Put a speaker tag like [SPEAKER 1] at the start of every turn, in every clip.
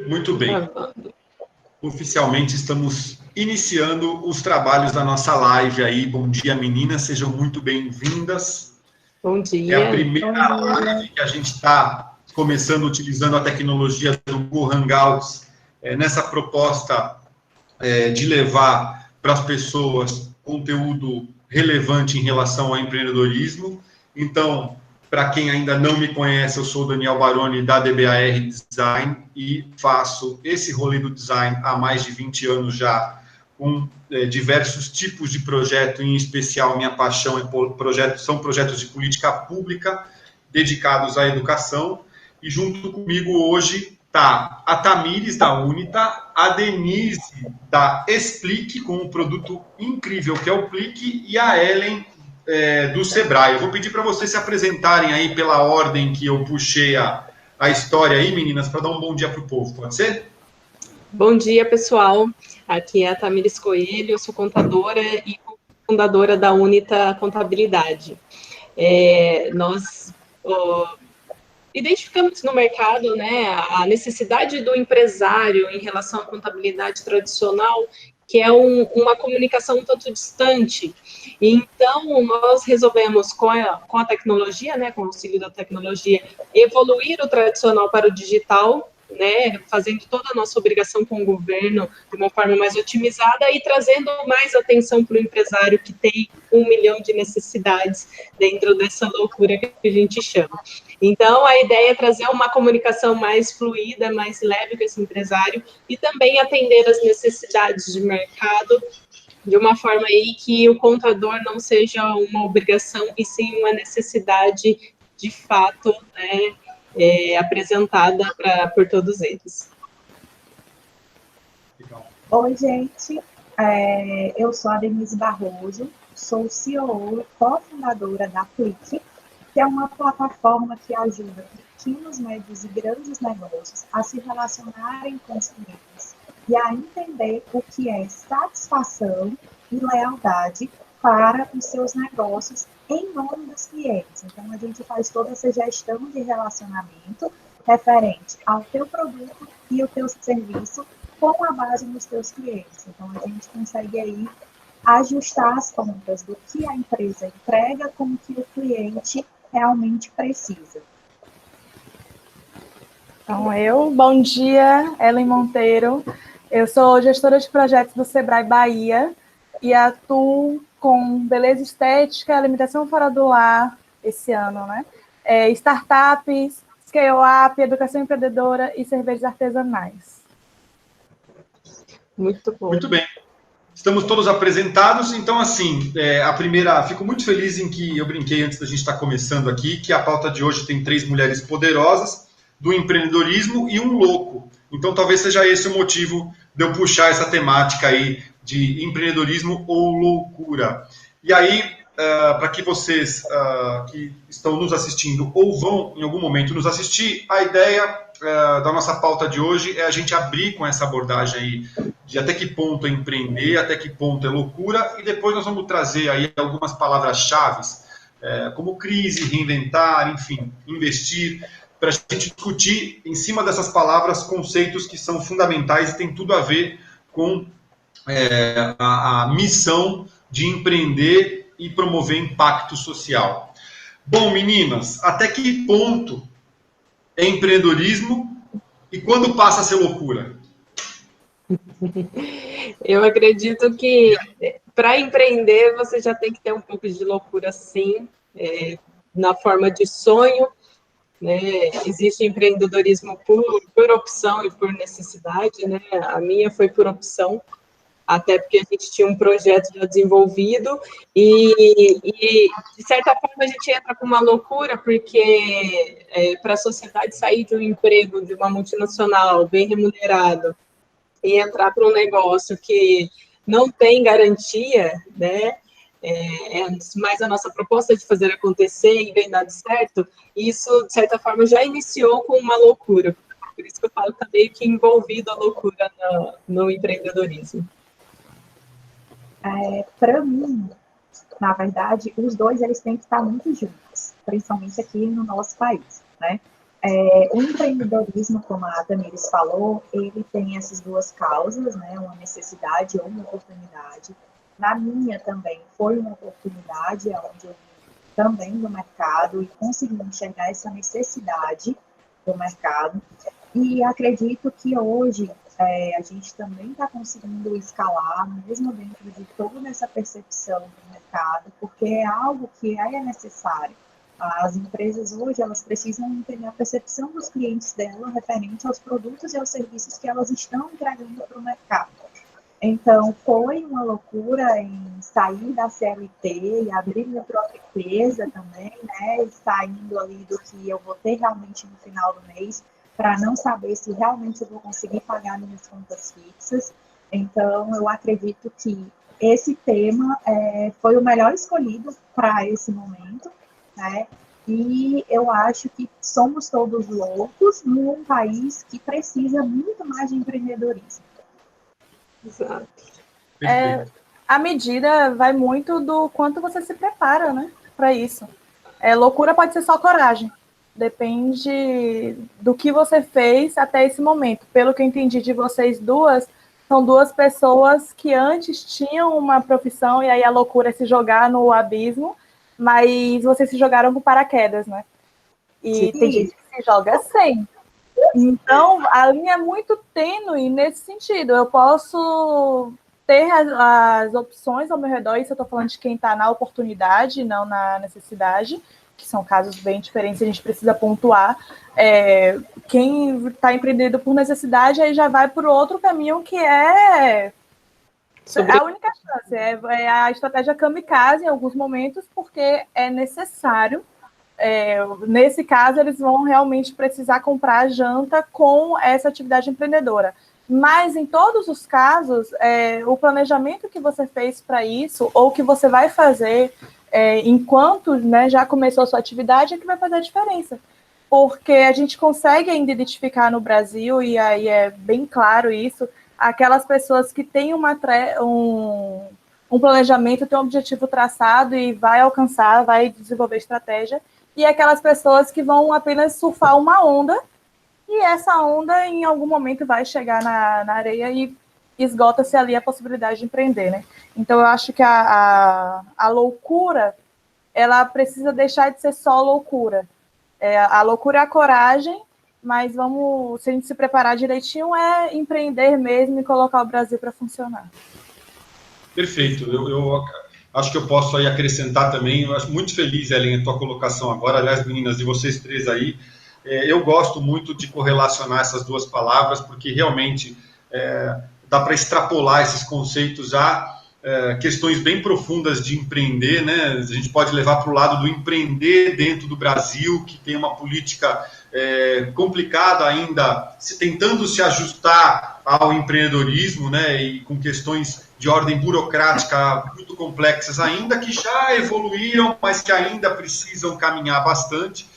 [SPEAKER 1] Muito bem. Oficialmente estamos iniciando os trabalhos da nossa live aí. Bom dia, meninas, sejam muito bem-vindas.
[SPEAKER 2] Bom dia.
[SPEAKER 1] É a primeira live que a gente está começando utilizando a tecnologia do Google Hangouts, nessa proposta de levar para as pessoas conteúdo relevante em relação ao empreendedorismo. Então, para quem ainda não me conhece, eu sou o Daniel Baroni, da DBAR Design, e faço esse rolê do design há mais de 20 anos já, com diversos tipos de projeto, em especial minha paixão são projetos de política pública dedicados à educação, e junto comigo hoje está a Tamires, da Unita, a Denise, da Explique, com um produto incrível que é o Plique, e a Ellen, do Sebrae. Eu vou pedir para vocês se apresentarem aí pela ordem que eu puxei a história aí, meninas, para dar um bom dia para o povo, pode ser?
[SPEAKER 2] Bom dia, pessoal. Aqui é a Tamires Coelho, eu sou contadora e fundadora da Unita Contabilidade. Nós identificamos no mercado, né, a necessidade do empresário em relação à contabilidade tradicional, que é uma comunicação um tanto distante. Então, nós resolvemos, com a tecnologia, né, com o auxílio da tecnologia, evoluir o tradicional para o digital, né, fazendo toda a nossa obrigação com o governo de uma forma mais otimizada e trazendo mais atenção para o empresário que tem 1 milhão de necessidades dentro dessa loucura que a gente chama. Então, a ideia é trazer uma comunicação mais fluida, mais leve com esse empresário e também atender as necessidades de mercado de uma forma aí que o contador não seja uma obrigação e sim uma necessidade de fato, né, apresentada por todos eles.
[SPEAKER 3] Oi, gente. Eu sou a Denise Barroso, sou CEO, cofundadora da Plique, que é uma plataforma que ajuda pequenos, médios e grandes negócios a se relacionarem com os clientes e a entender o que é satisfação e lealdade para os seus negócios em nome dos clientes. Então, a gente faz toda essa gestão de relacionamento referente ao teu produto e o teu serviço com a base nos teus clientes. Então, a gente consegue aí ajustar as contas do que a empresa entrega com o que o cliente realmente precisa.
[SPEAKER 4] Então, bom dia, Ellen Monteiro. Eu sou gestora de projetos do Sebrae Bahia e atuo com beleza estética, alimentação fora do lar esse ano, né? Startups, scale-up, educação empreendedora e cervejas artesanais.
[SPEAKER 2] Muito bom.
[SPEAKER 1] Muito bem. Estamos todos apresentados, então, assim, fico muito feliz em que eu brinquei antes da gente estar começando aqui, que a pauta de hoje tem 3 mulheres poderosas, do empreendedorismo e um louco. Então, talvez seja esse o motivo de eu puxar essa temática aí de empreendedorismo ou loucura. E aí, para que vocês que estão nos assistindo ou vão em algum momento nos assistir, a ideia da nossa pauta de hoje é a gente abrir com essa abordagem aí de até que ponto é empreender, até que ponto é loucura, e depois nós vamos trazer aí algumas palavras-chave, como crise, reinventar, enfim, investir, para a gente discutir em cima dessas palavras conceitos que são fundamentais e tem tudo a ver com a missão de empreender e promover impacto social. Bom, meninas, até que ponto é empreendedorismo e quando passa a ser loucura?
[SPEAKER 2] Eu acredito que para empreender você já tem que ter um pouco de loucura, sim, na forma de sonho, né? Existe empreendedorismo por opção e por necessidade, né? A minha foi por opção, até porque a gente tinha um projeto já desenvolvido e de certa forma, a gente entra com uma loucura, porque para a sociedade sair de um emprego de uma multinacional bem remunerado e entrar para um negócio que não tem garantia, né? Mas a nossa proposta de fazer acontecer e vem dado certo, isso, de certa forma, já iniciou com uma loucura. Por isso que eu falo que está meio que envolvido a loucura no empreendedorismo.
[SPEAKER 3] Para mim, na verdade, os dois eles têm que estar muito juntos, principalmente aqui no nosso país, né? O empreendedorismo, como a Tamires falou, ele tem essas duas causas, né? Uma necessidade ou uma oportunidade. Na minha também foi uma oportunidade, onde eu vi também do mercado e consegui enxergar essa necessidade do mercado. E acredito que hoje a gente também está conseguindo escalar, mesmo dentro de toda essa percepção do mercado, porque é algo que é necessário. As empresas hoje, elas precisam ter a percepção dos clientes dela referente aos produtos e aos serviços que elas estão entregando para o mercado. Então, foi uma loucura em sair da CLT e abrir minha própria empresa também, né? Saindo ali do que eu vou ter realmente no final do mês, para não saber se realmente eu vou conseguir pagar minhas contas fixas. Então, eu acredito que esse tema foi o melhor escolhido para esse momento, né? E eu acho que somos todos loucos num país que precisa muito mais de empreendedorismo.
[SPEAKER 2] Exato.
[SPEAKER 4] A medida vai muito do quanto você se prepara, né, para isso. Loucura pode ser só coragem. Depende do que você fez até esse momento. Pelo que eu entendi de vocês duas, são duas pessoas que antes tinham uma profissão e aí a loucura é se jogar no abismo, mas vocês se jogaram com paraquedas, né? E sim, tem gente que se joga sem. Então, a linha é muito tênue nesse sentido. Eu posso ter as opções ao meu redor, isso eu estou falando de quem está na oportunidade, não na necessidade, que são casos bem diferentes, a gente precisa pontuar. Quem está empreendendo por necessidade, aí já vai por outro caminho que é a única chance, é a estratégia kamikaze em alguns momentos, porque é necessário. Nesse caso, eles vão realmente precisar comprar a janta com essa atividade empreendedora. Mas, em todos os casos, o planejamento que você fez para isso, ou que você vai fazer enquanto, né, já começou a sua atividade, é que vai fazer a diferença. Porque a gente consegue ainda identificar no Brasil, e aí é bem claro isso, aquelas pessoas que têm um planejamento, têm um objetivo traçado e vai alcançar, vai desenvolver estratégia, e aquelas pessoas que vão apenas surfar uma onda, e essa onda em algum momento vai chegar na areia e esgota-se ali a possibilidade de empreender, né? Então eu acho que a loucura, ela precisa deixar de ser só loucura. A loucura é a coragem, mas se a gente se preparar direitinho, é empreender mesmo e colocar o Brasil para funcionar.
[SPEAKER 1] Perfeito. Eu acho que eu posso aí acrescentar também. Eu acho muito feliz, Ellen, a tua colocação agora. Aliás, meninas, de vocês três aí. Eu gosto muito de correlacionar essas duas palavras, porque realmente dá para extrapolar esses conceitos a questões bem profundas de empreender, né? A gente pode levar para o lado do empreender dentro do Brasil, que tem uma política complicada ainda, tentando se ajustar ao empreendedorismo, né? E com questões de ordem burocrática muito complexas ainda, que já evoluíram, mas que ainda precisam caminhar bastante.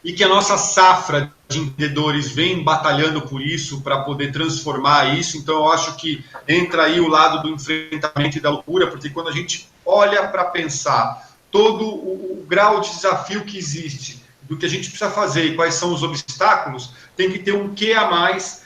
[SPEAKER 1] E que a nossa safra de empreendedores vem batalhando por isso, para poder transformar isso. Então, eu acho que entra aí o lado do enfrentamento e da loucura, porque quando a gente olha para pensar todo o grau de desafio que existe, do que a gente precisa fazer e quais são os obstáculos, tem que ter um quê a mais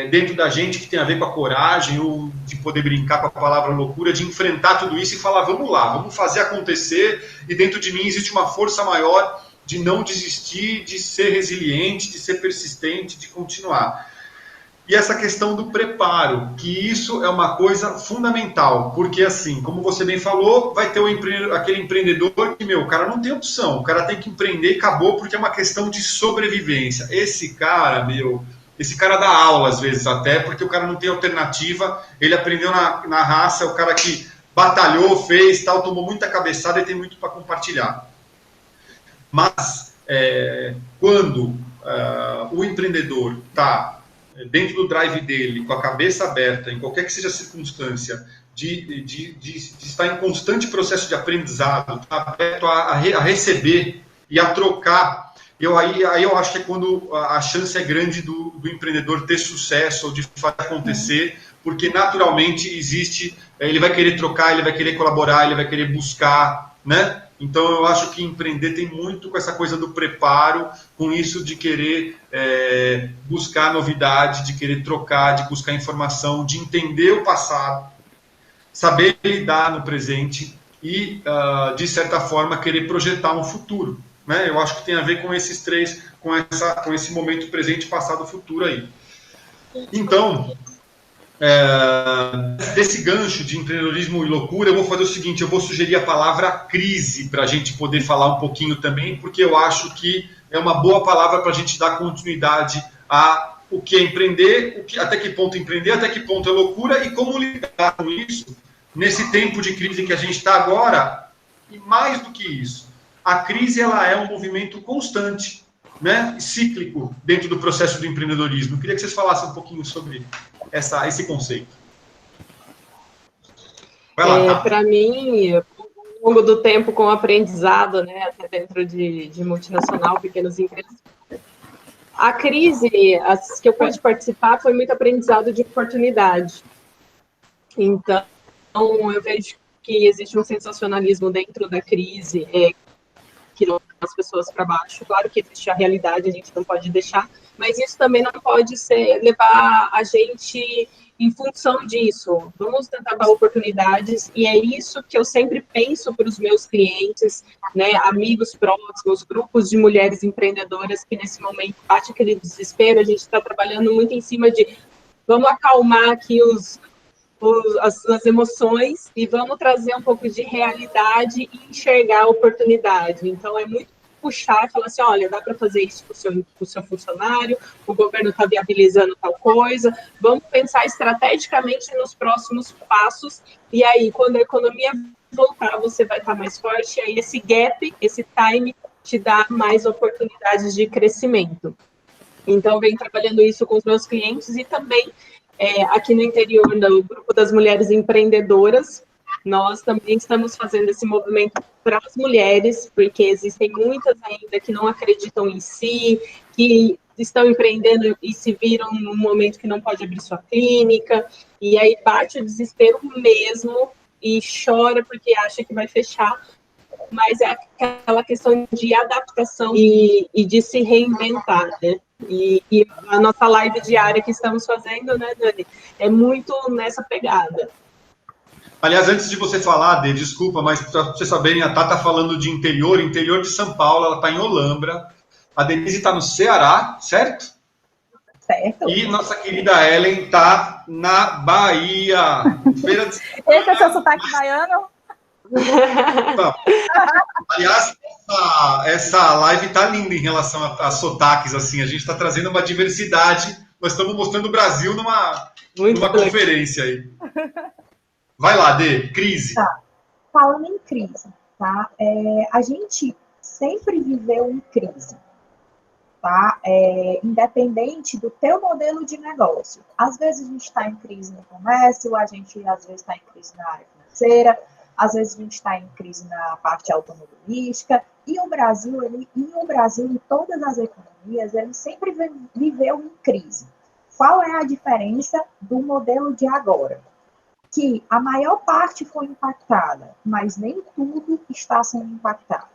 [SPEAKER 1] dentro da gente, que tem a ver com a coragem, ou de poder brincar com a palavra loucura, de enfrentar tudo isso e falar, vamos lá, vamos fazer acontecer, e dentro de mim existe uma força maior de não desistir, de ser resiliente, de ser persistente, de continuar. E essa questão do preparo, que isso é uma coisa fundamental, porque assim, como você bem falou, vai ter aquele empreendedor que, o cara não tem opção, o cara tem que empreender e acabou, porque é uma questão de sobrevivência. Esse cara dá aula às vezes até, porque o cara não tem alternativa, ele aprendeu na raça, é o cara que batalhou, fez, tal, tomou muita cabeçada e tem muito para compartilhar. Mas, quando o empreendedor está dentro do drive dele, com a cabeça aberta, em qualquer que seja a circunstância, de estar em constante processo de aprendizado, está aberto a receber e a trocar, aí eu acho que é quando a chance é grande do empreendedor ter sucesso ou de fazer acontecer, porque naturalmente existe, ele vai querer trocar, ele vai querer colaborar, ele vai querer buscar, né? Então, eu acho que empreender tem muito com essa coisa do preparo, com isso de querer buscar novidade, de querer trocar, de buscar informação, de entender o passado, saber lidar no presente e, de certa forma, querer projetar um futuro. Né? Eu acho que tem a ver com esses três, com esse momento presente, passado, futuro aí. Então, desse gancho de empreendedorismo e loucura, eu vou fazer o seguinte, eu vou sugerir a palavra crise para a gente poder falar um pouquinho também, porque eu acho que é uma boa palavra para a gente dar continuidade a o que é empreender, até que ponto empreender, até que ponto é loucura e como lidar com isso nesse tempo de crise que a gente está agora. E mais do que isso, a crise ela é um movimento constante, né, cíclico dentro do processo do empreendedorismo. Eu queria que vocês falassem um pouquinho sobre esse conceito.
[SPEAKER 2] Para mim, ao longo do tempo, com o aprendizado, né, até dentro de multinacional, pequenas empresas, a crise, as que eu pude participar, foi muito aprendizado de oportunidade. Então, eu vejo que existe um sensacionalismo dentro da crise, que leva as pessoas para baixo. Claro que existe a realidade, a gente não pode deixar, mas isso também não pode levar a gente em função disso. Vamos tentar dar oportunidades, e é isso que eu sempre penso para os meus clientes, né, amigos próximos, grupos de mulheres empreendedoras que nesse momento bate aquele desespero. A gente está trabalhando muito em cima de vamos acalmar aqui as emoções e vamos trazer um pouco de realidade e enxergar a oportunidade. Então, é muito puxar e falar assim, olha, dá para fazer isso com o seu funcionário, o governo está viabilizando tal coisa, vamos pensar estrategicamente nos próximos passos, e aí, quando a economia voltar, você vai estar mais forte, e aí esse gap, esse time, te dá mais oportunidades de crescimento. Então, eu venho trabalhando isso com os meus clientes e também aqui no interior do Grupo das Mulheres Empreendedoras, nós também estamos fazendo esse movimento para as mulheres, porque existem muitas ainda que não acreditam em si, que estão empreendendo e se viram num momento que não pode abrir sua clínica, e aí bate o desespero mesmo e chora porque acha que vai fechar, mas é aquela questão de adaptação e de se reinventar, né? E a nossa live diária que estamos fazendo, né, Dani, é muito nessa pegada.
[SPEAKER 1] Aliás, antes de você falar, Dê, desculpa, mas para vocês saberem, a Tá falando de interior de São Paulo, ela está em Olambra, a Denise está no Ceará, certo?
[SPEAKER 3] Certo.
[SPEAKER 1] E nossa querida Ellen está na Bahia. Feira de...
[SPEAKER 4] Esse é seu sotaque baiano?
[SPEAKER 1] Então, aliás, essa live está linda em relação a sotaques, assim, a gente está trazendo uma diversidade, nós estamos mostrando o Brasil numa conferência aí. Vai lá, Dê, crise.
[SPEAKER 3] Tá. Falando em crise, tá? A gente sempre viveu em crise, tá? Independente do teu modelo de negócio. Às vezes a gente está em crise no comércio, a gente às vezes está em crise na área financeira, às vezes a gente está em crise na parte automobilística, e o Brasil e todas as economias, ele sempre viveu em crise. Qual é a diferença do modelo de agora? Que a maior parte foi impactada, mas nem tudo está sendo impactado.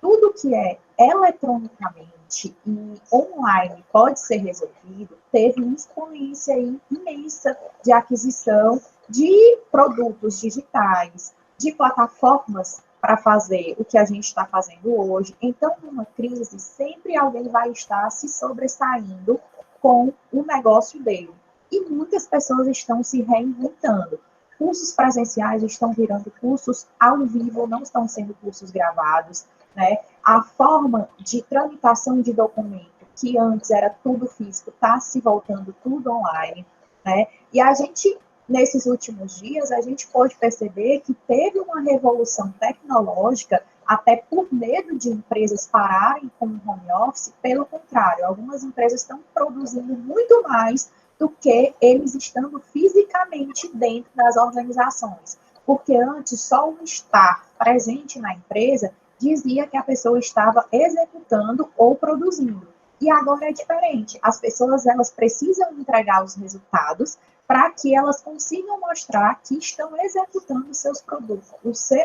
[SPEAKER 3] Tudo que é eletronicamente e online pode ser resolvido, teve uma exponência imensa de aquisição de produtos digitais, de plataformas para fazer o que a gente está fazendo hoje. Então, numa crise, sempre alguém vai estar se sobressaindo com o negócio dele. E muitas pessoas estão se reinventando. Cursos presenciais estão virando cursos ao vivo, não estão sendo cursos gravados, né? A forma de tramitação de documento, que antes era tudo físico, está se voltando tudo online, né? E a gente, nesses últimos dias, a gente pôde perceber que teve uma revolução tecnológica, até por medo de empresas pararem com o home office. Pelo contrário, algumas empresas estão produzindo muito mais do que eles estando fisicamente dentro das organizações. Porque antes, só o estar presente na empresa dizia que a pessoa estava executando ou produzindo. E agora é diferente. As pessoas, elas precisam entregar os resultados para que elas consigam mostrar que estão executando seus produtos,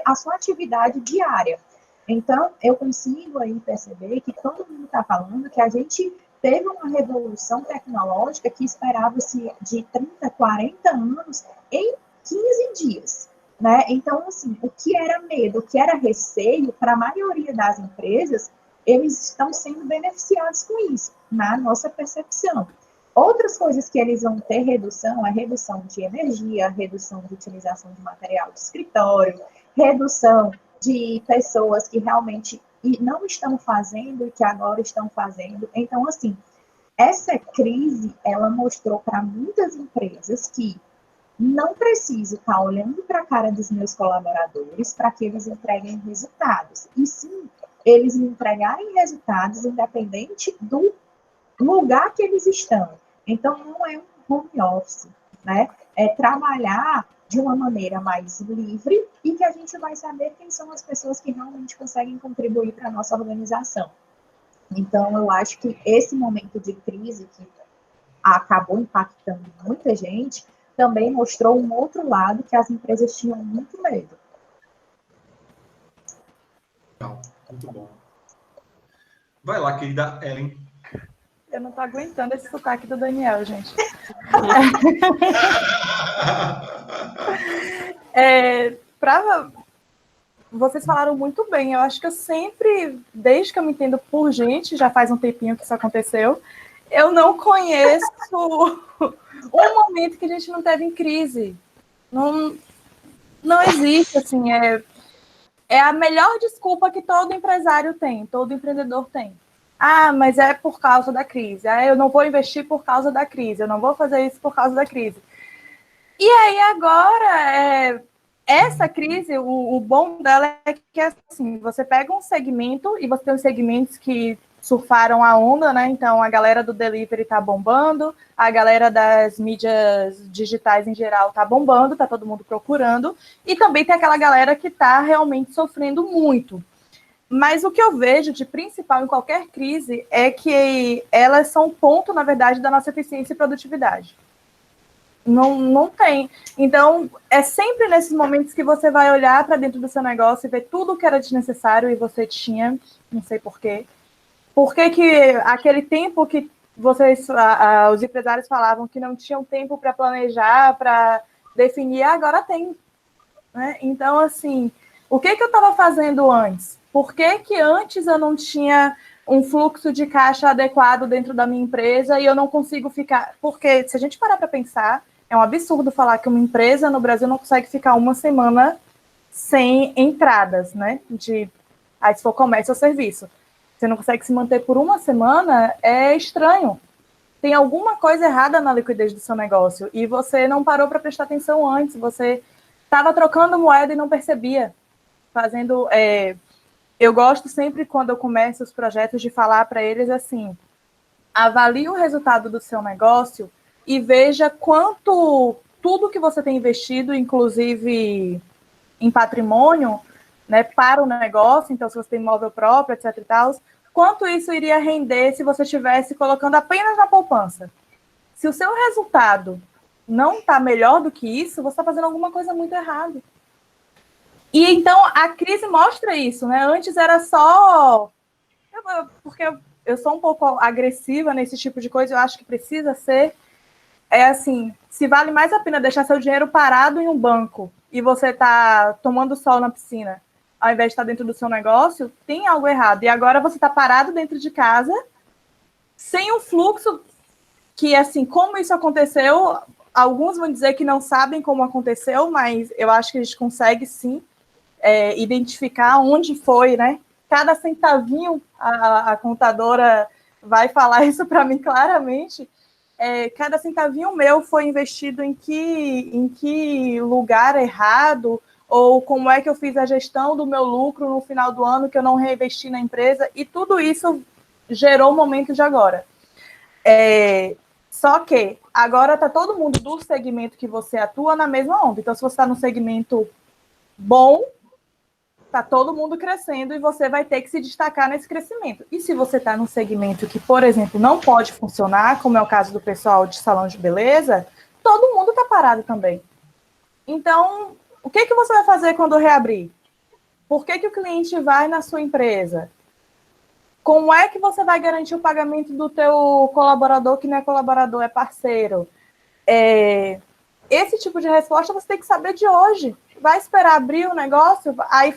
[SPEAKER 3] a sua atividade diária. Então, eu consigo aí perceber que todo mundo está falando que a gente teve uma revolução tecnológica que esperava-se de 30, 40 anos em 15 dias. Né? Então, assim, o que era medo, o que era receio, para a maioria das empresas, eles estão sendo beneficiados com isso, na nossa percepção. Outras coisas que eles vão ter redução é redução de energia, redução de utilização de material de escritório, redução de pessoas que realmente não estão fazendo e que agora estão fazendo. Então, assim, essa crise, ela mostrou para muitas empresas que não preciso estar olhando para a cara dos meus colaboradores para que eles entreguem resultados. E sim, eles me entregarem resultados independente do lugar que eles estão. Então, não é um home office, né? É trabalhar de uma maneira mais livre e que a gente vai saber quem são as pessoas que realmente conseguem contribuir para a nossa organização. Então, eu acho que esse momento de crise que acabou impactando muita gente, também mostrou um outro lado que as empresas tinham muito medo.
[SPEAKER 1] Muito bom. Vai lá, querida Ellen.
[SPEAKER 4] Eu não tô aguentando esse sotaque do Daniel, gente. Vocês falaram muito bem. Eu acho que eu sempre, desde que eu me entendo por gente, já faz um tempinho que isso aconteceu, eu não conheço um momento que a gente não teve em crise. Não existe, assim, é a melhor desculpa que todo empresário tem, todo empreendedor tem. Ah, mas é por causa da crise. Ah, eu não vou investir por causa da crise. Eu não vou fazer isso por causa da crise. E aí, agora, essa crise, o bom dela é que, assim, você pega um segmento e você tem os segmentos que surfaram a onda, né? Então, a galera do delivery tá bombando, a galera das mídias digitais em geral tá bombando, tá todo mundo procurando, e também tem aquela galera que tá realmente sofrendo muito. Mas o que eu vejo de principal em qualquer crise é que elas são ponto, na verdade, da nossa eficiência e produtividade. Não tem. Então, é sempre nesses momentos que você vai olhar para dentro do seu negócio e ver tudo que era desnecessário e você tinha, não sei porquê. Por que aquele tempo que vocês, os empresários falavam que não tinham tempo para planejar, para definir, agora tem. Né? Então, assim, o que eu estava fazendo antes? Por que antes eu não tinha um fluxo de caixa adequado dentro da minha empresa e eu não consigo ficar... Porque, se a gente parar para pensar, é um absurdo falar que uma empresa no Brasil não consegue ficar uma semana sem entradas, né? Aí, se for comércio ou serviço. Você não consegue se manter por uma semana, é estranho. Tem alguma coisa errada na liquidez do seu negócio e você não parou para prestar atenção antes, você estava trocando moeda e não percebia. Eu gosto sempre, quando eu começo os projetos, de falar para eles assim, avalie o resultado do seu negócio e veja quanto tudo que você tem investido, inclusive em patrimônio, né, para o negócio, então se você tem imóvel próprio, etc e tal, quanto isso iria render se você estivesse colocando apenas na poupança. Se o seu resultado não está melhor do que isso, você está fazendo alguma coisa muito errada. E então a crise mostra isso, né? Antes era só... Porque eu sou um pouco agressiva nesse tipo de coisa, eu acho que precisa ser... assim, se vale mais a pena deixar seu dinheiro parado em um banco e você está tomando sol na piscina, ao invés de estar dentro do seu negócio, tem algo errado. E agora você está parado dentro de casa, sem um fluxo que, assim, como isso aconteceu, alguns vão dizer que não sabem como aconteceu, mas eu acho que a gente consegue, sim, identificar onde foi, né? Cada centavinho, a contadora vai falar isso para mim claramente, cada centavinho meu foi investido em que lugar errado, ou como é que eu fiz a gestão do meu lucro no final do ano que eu não reinvesti na empresa, e tudo isso gerou o momento de agora. Só que agora está todo mundo do segmento que você atua na mesma onda. Então, se você está no segmento bom, está todo mundo crescendo e você vai ter que se destacar nesse crescimento. E se você está num segmento que, por exemplo, não pode funcionar, como é o caso do pessoal de salão de beleza, todo mundo está parado também. Então, o que você vai fazer quando reabrir? Por que o cliente vai na sua empresa? Como é que você vai garantir o pagamento do teu colaborador, que não é colaborador, é parceiro? Esse tipo de resposta você tem que saber de hoje. Vai esperar abrir o negócio, aí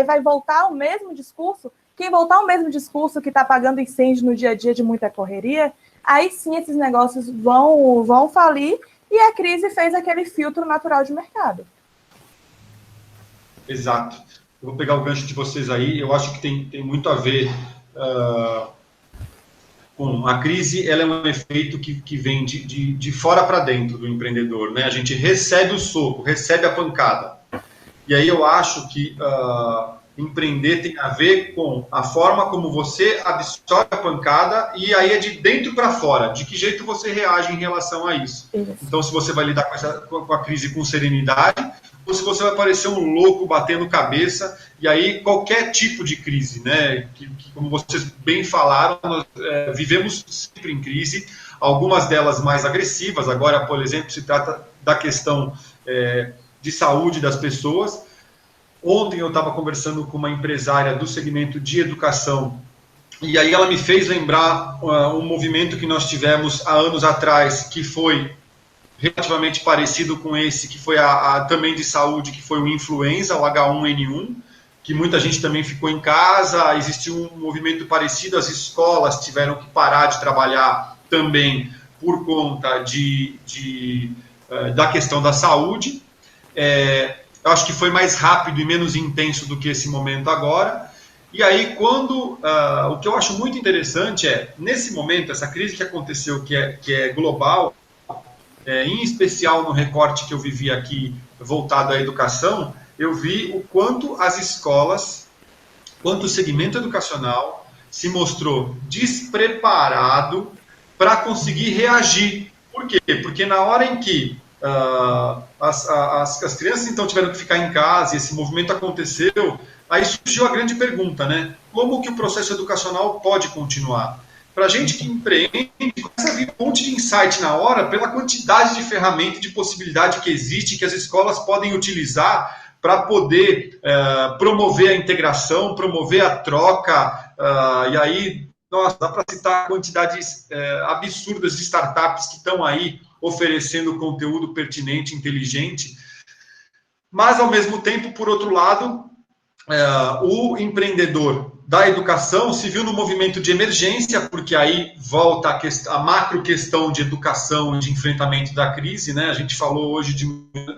[SPEAKER 4] vai voltar o mesmo discurso. Quem voltar o mesmo discurso que está pagando incêndio no dia a dia de muita correria, aí sim esses negócios vão falir, e a crise fez aquele filtro natural de mercado.
[SPEAKER 1] Exato. Eu vou pegar o gancho de vocês aí. Eu acho que tem muito a ver com a crise. Ela é um efeito que vem de fora para dentro do empreendedor, né? A gente recebe o soco, recebe a pancada. E aí eu acho que empreender tem a ver com a forma como você absorve a pancada, e aí é de dentro para fora. De que jeito você reage em relação a isso? Então, se você vai lidar com a crise com serenidade, ou se você vai parecer um louco batendo cabeça, e aí qualquer tipo de crise, né? Que como vocês bem falaram, nós vivemos sempre em crise, algumas delas mais agressivas. Agora, por exemplo, se trata da questão de saúde das pessoas. Ontem eu estava conversando com uma empresária do segmento de educação, e aí ela me fez lembrar um movimento que nós tivemos há anos atrás, que foi relativamente parecido com esse, que foi também de saúde, que foi o influenza, o H1N1, que muita gente também ficou em casa. Existiu um movimento parecido, as escolas tiveram que parar de trabalhar também por conta da questão da saúde. Eu acho que foi mais rápido e menos intenso do que esse momento agora. E aí, o que eu acho muito interessante nesse momento, essa crise que aconteceu, que é global, em especial no recorte que eu vivi aqui, voltado à educação, eu vi o quanto as escolas, quanto o segmento educacional se mostrou despreparado para conseguir reagir. Por quê? Porque na hora em que as crianças então tiveram que ficar em casa e esse movimento aconteceu, aí surgiu a grande pergunta, né? Como que o processo educacional pode continuar? Para a gente que empreende, começa a vir um monte de insight na hora pela quantidade de ferramenta e de possibilidade que existe, que as escolas podem utilizar para poder promover a integração, promover a troca, e aí, nossa, dá para citar quantidades absurdas de startups que estão aí oferecendo conteúdo pertinente, inteligente. Mas, ao mesmo tempo, por outro lado, o empreendedor da educação se viu no movimento de emergência, porque aí volta a macro questão de educação e de enfrentamento da crise, né? A gente falou hoje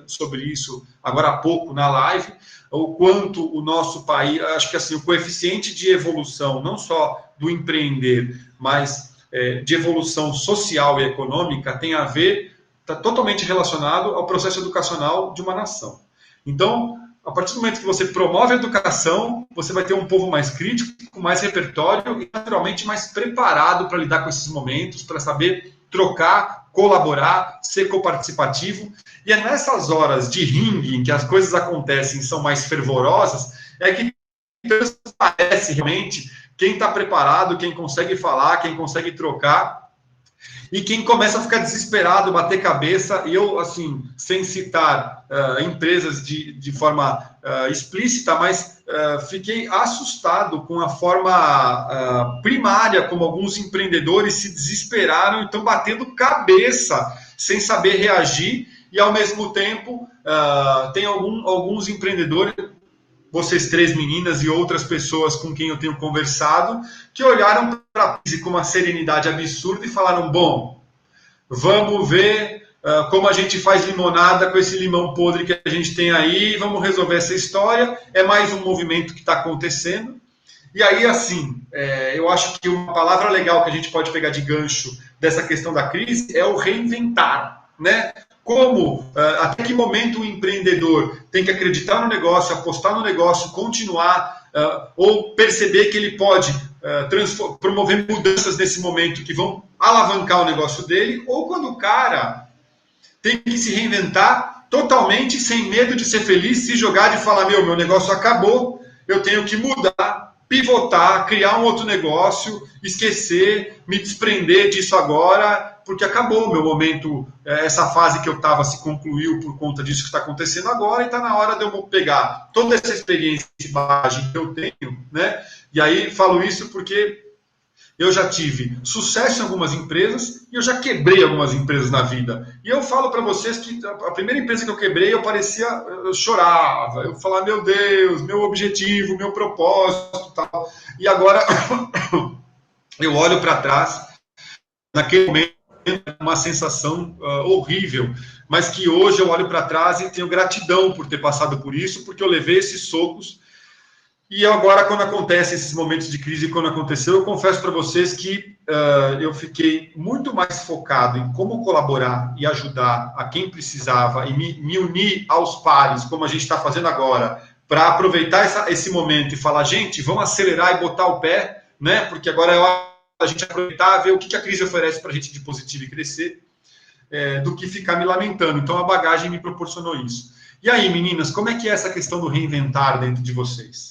[SPEAKER 1] sobre isso agora há pouco na live, o quanto o nosso país, acho que assim, o coeficiente de evolução, não só do empreender, mas de evolução social e econômica, tem a ver, está totalmente relacionado ao processo educacional de uma nação. Então, a partir do momento que você promove a educação, você vai ter um povo mais crítico, com mais repertório e, naturalmente, mais preparado para lidar com esses momentos, para saber trocar, colaborar, ser coparticipativo. E é nessas horas de ringue, em que as coisas acontecem e são mais fervorosas, é que transparece realmente quem está preparado, quem consegue falar, quem consegue trocar, e quem começa a ficar desesperado, bater cabeça. E eu, assim, sem citar empresas de forma explícita, mas fiquei assustado com a forma primária como alguns empreendedores se desesperaram e estão batendo cabeça sem saber reagir. E, ao mesmo tempo, tem alguns empreendedores, vocês três meninas e outras pessoas com quem eu tenho conversado, que olharam para a crise com uma serenidade absurda e falaram: bom, vamos ver como a gente faz limonada com esse limão podre que a gente tem aí, vamos resolver essa história. É mais um movimento que está acontecendo. E aí, assim, eu acho que uma palavra legal que a gente pode pegar de gancho dessa questão da crise é o reinventar, né? Até que momento o empreendedor tem que acreditar no negócio, apostar no negócio, continuar, ou perceber que ele pode promover mudanças nesse momento que vão alavancar o negócio dele, ou quando o cara tem que se reinventar totalmente, sem medo de ser feliz, se jogar e falar: meu negócio acabou, eu tenho que mudar, pivotar, criar um outro negócio esquecer, me desprender disso agora, porque acabou o meu momento, essa fase que eu estava se concluiu por conta disso que está acontecendo agora, e está na hora de eu pegar toda essa experiência de bagagem que eu tenho, né? E aí falo isso porque eu já tive sucesso em algumas empresas e eu já quebrei algumas empresas na vida. E eu falo para vocês que a primeira empresa que eu quebrei, eu chorava, eu falava, meu Deus, meu objetivo, meu propósito, tal. E agora eu olho para trás, naquele momento, uma sensação horrível, mas que hoje eu olho para trás e tenho gratidão por ter passado por isso, porque eu levei esses socos. E agora, quando acontece esses momentos de crise, quando aconteceu, eu confesso para vocês que eu fiquei muito mais focado em como colaborar e ajudar a quem precisava e me unir aos pares, como a gente está fazendo agora, para aproveitar esse momento e falar, gente, vamos acelerar e botar o pé, né? Porque agora é hora a gente aproveitar, ver o que a crise oferece para a gente de positivo e crescer, do que ficar me lamentando. Então, a bagagem me proporcionou isso. E aí, meninas, como é que é essa questão do reinventar dentro de vocês?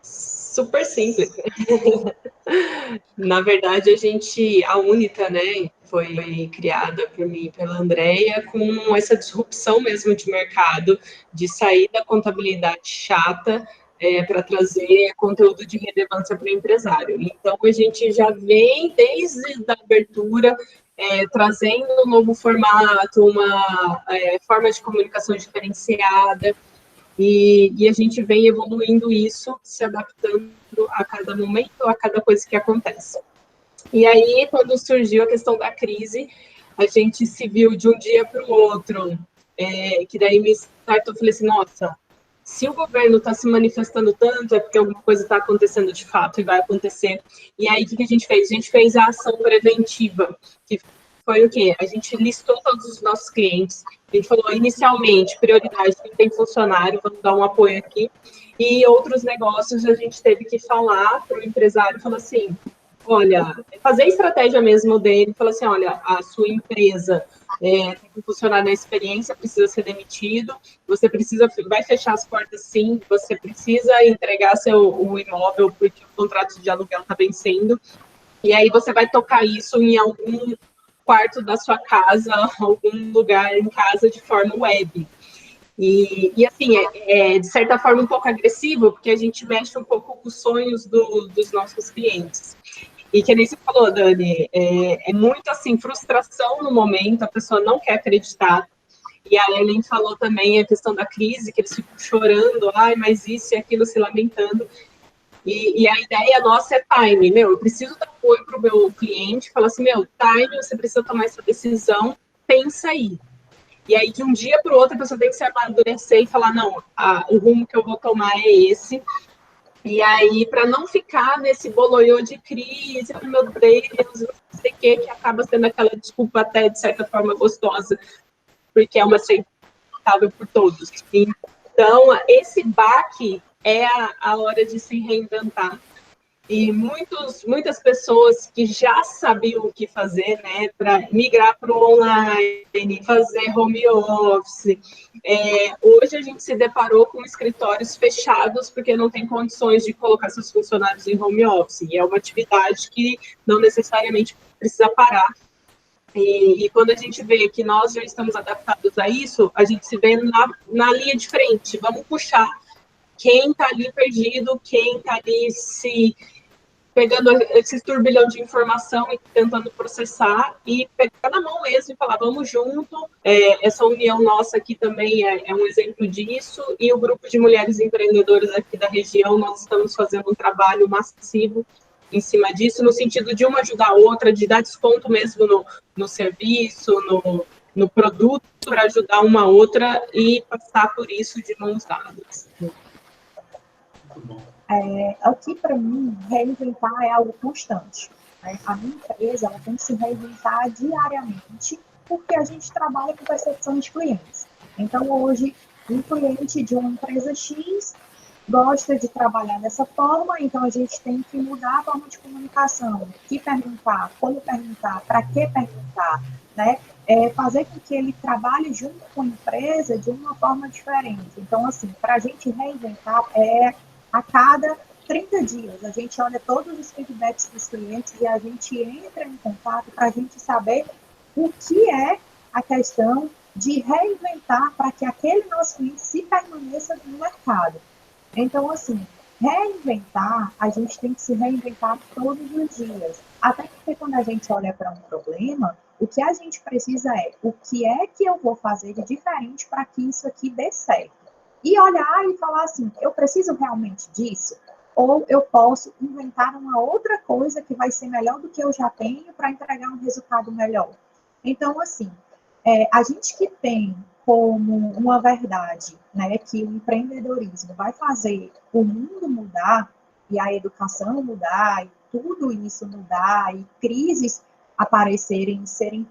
[SPEAKER 2] Super simples. Na verdade, a Unita, né, foi criada por mim e pela Andrea com essa disrupção mesmo de mercado, de sair da contabilidade chata para trazer conteúdo de relevância para o empresário. Então, a gente já vem desde a abertura trazendo um novo formato, uma forma de comunicação diferenciada, e a gente vem evoluindo isso, se adaptando a cada momento, a cada coisa que acontece. E aí, quando surgiu a questão da crise, a gente se viu de um dia para o outro, que daí me startou, eu falei assim, nossa, se o governo está se manifestando tanto, é porque alguma coisa está acontecendo de fato e vai acontecer. E aí, o que a gente fez? A gente fez a ação preventiva, que foi o quê? A gente listou todos os nossos clientes, a gente falou inicialmente, prioridade, quem tem funcionário, vamos dar um apoio aqui, e outros negócios a gente teve que falar para o empresário, falar assim, olha, fazer a estratégia mesmo dele, falar assim, olha, a sua empresa tem que funcionar na experiência, precisa ser demitido, você vai fechar as portas sim, você precisa entregar o imóvel, porque o contrato de aluguel está vencendo, e aí você vai tocar isso em algum quarto da sua casa, algum lugar em casa de forma web. E assim, de certa forma um pouco agressivo, porque a gente mexe um pouco com os sonhos dos nossos clientes. E que nem você falou, Dani, é muito assim, frustração no momento, a pessoa não quer acreditar. E a Ellen falou também a questão da crise, que eles ficam chorando, ai, mas isso e aquilo, se lamentando. E a ideia nossa é time, eu preciso dar apoio para o meu cliente, falar assim, time, você precisa tomar essa decisão, pensa aí. E aí, de um dia para o outro, a pessoa tem que se amadurecer e falar, não, o rumo que eu vou tomar é esse. E aí, para não ficar nesse bololô de crise, meu Deus, não sei o que acaba sendo aquela desculpa até, de certa forma, gostosa, porque é uma aceitável por todos. Então, esse baque é a hora de se reinventar. E muitas pessoas que já sabiam o que fazer, né, para migrar para o online, fazer home office. Hoje a gente se deparou com escritórios fechados porque não tem condições de colocar seus funcionários em home office. E é uma atividade que não necessariamente precisa parar. E quando a gente vê que nós já estamos adaptados a isso, a gente se vê na linha de frente. Vamos puxar quem está ali perdido, quem está ali se pegando esse turbilhão de informação e tentando processar e pegar na mão mesmo e falar, vamos junto. Essa união nossa aqui também é um exemplo disso, e o grupo de mulheres empreendedoras aqui da região, nós estamos fazendo um trabalho massivo em cima disso, no sentido de uma ajudar a outra, de dar desconto mesmo no serviço, no produto, para ajudar uma a outra e passar por isso de mãos dadas.
[SPEAKER 3] Aqui, para mim, reinventar é algo constante. Né? A minha empresa ela tem que se reinventar diariamente, porque a gente trabalha com percepção de clientes. Então, hoje, um cliente de uma empresa X gosta de trabalhar dessa forma, então a gente tem que mudar a forma de comunicação, o que perguntar, como perguntar, para que perguntar, né? Fazer com que ele trabalhe junto com a empresa de uma forma diferente. Então, assim, para a gente reinventar a cada 30 dias, a gente olha todos os feedbacks dos clientes e a gente entra em contato para a gente saber o que é a questão de reinventar para que aquele nosso cliente se permaneça no mercado. Então, assim, reinventar, a gente tem que se reinventar todos os dias. Até porque quando a gente olha para um problema, o que a gente precisa é o que é que eu vou fazer de diferente para que isso aqui dê certo. E olhar e falar assim, eu preciso realmente disso? Ou eu posso inventar uma outra coisa que vai ser melhor do que eu já tenho para entregar um resultado melhor. Então, assim, a gente que tem como uma verdade, né, que o empreendedorismo vai fazer o mundo mudar e a educação mudar e tudo isso mudar e crises aparecerem, serem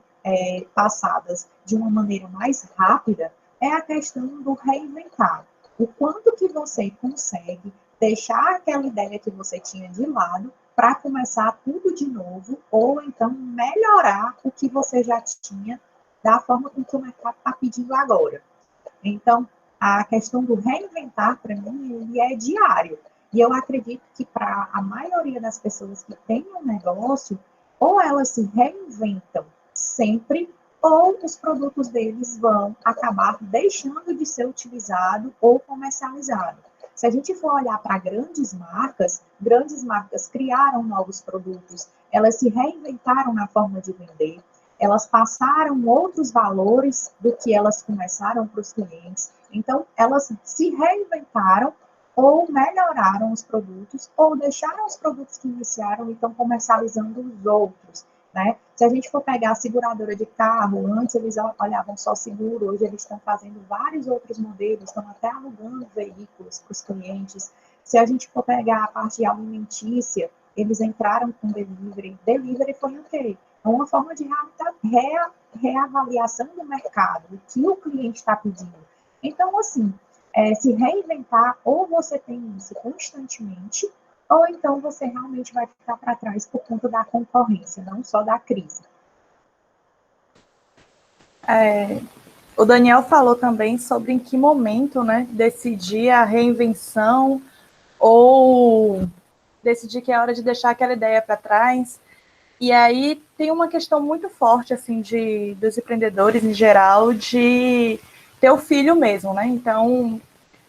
[SPEAKER 3] passadas de uma maneira mais rápida, é a questão do reinventar. O quanto que você consegue deixar aquela ideia que você tinha de lado para começar tudo de novo ou então melhorar o que você já tinha da forma com que o mercado está pedindo agora. Então, a questão do reinventar, para mim, ele é diário. E eu acredito que para a maioria das pessoas que têm um negócio, ou elas se reinventam sempre, ou os produtos deles vão acabar deixando de ser utilizado ou comercializado. Se a gente for olhar para grandes marcas criaram novos produtos, elas se reinventaram na forma de vender, elas passaram outros valores do que elas começaram para os clientes. Então, elas se reinventaram ou melhoraram os produtos, ou deixaram os produtos que iniciaram e estão comercializando os outros. Né? Se a gente for pegar a seguradora de carro, antes eles olhavam só seguro, hoje eles estão fazendo vários outros modelos, estão até alugando veículos para os clientes. Se a gente for pegar a parte alimentícia, eles entraram com delivery. Delivery foi o quê? É uma forma de reavaliação do mercado, o que o cliente está pedindo. Então, assim, se reinventar, ou você tem isso constantemente, ou então você realmente vai ficar para trás por conta da concorrência, não só da crise.
[SPEAKER 4] O Daniel falou também sobre em que momento, né, decidir a reinvenção ou decidir que é hora de deixar aquela ideia para trás. E aí tem uma questão muito forte assim dos empreendedores em geral de ter o filho mesmo, né? Então,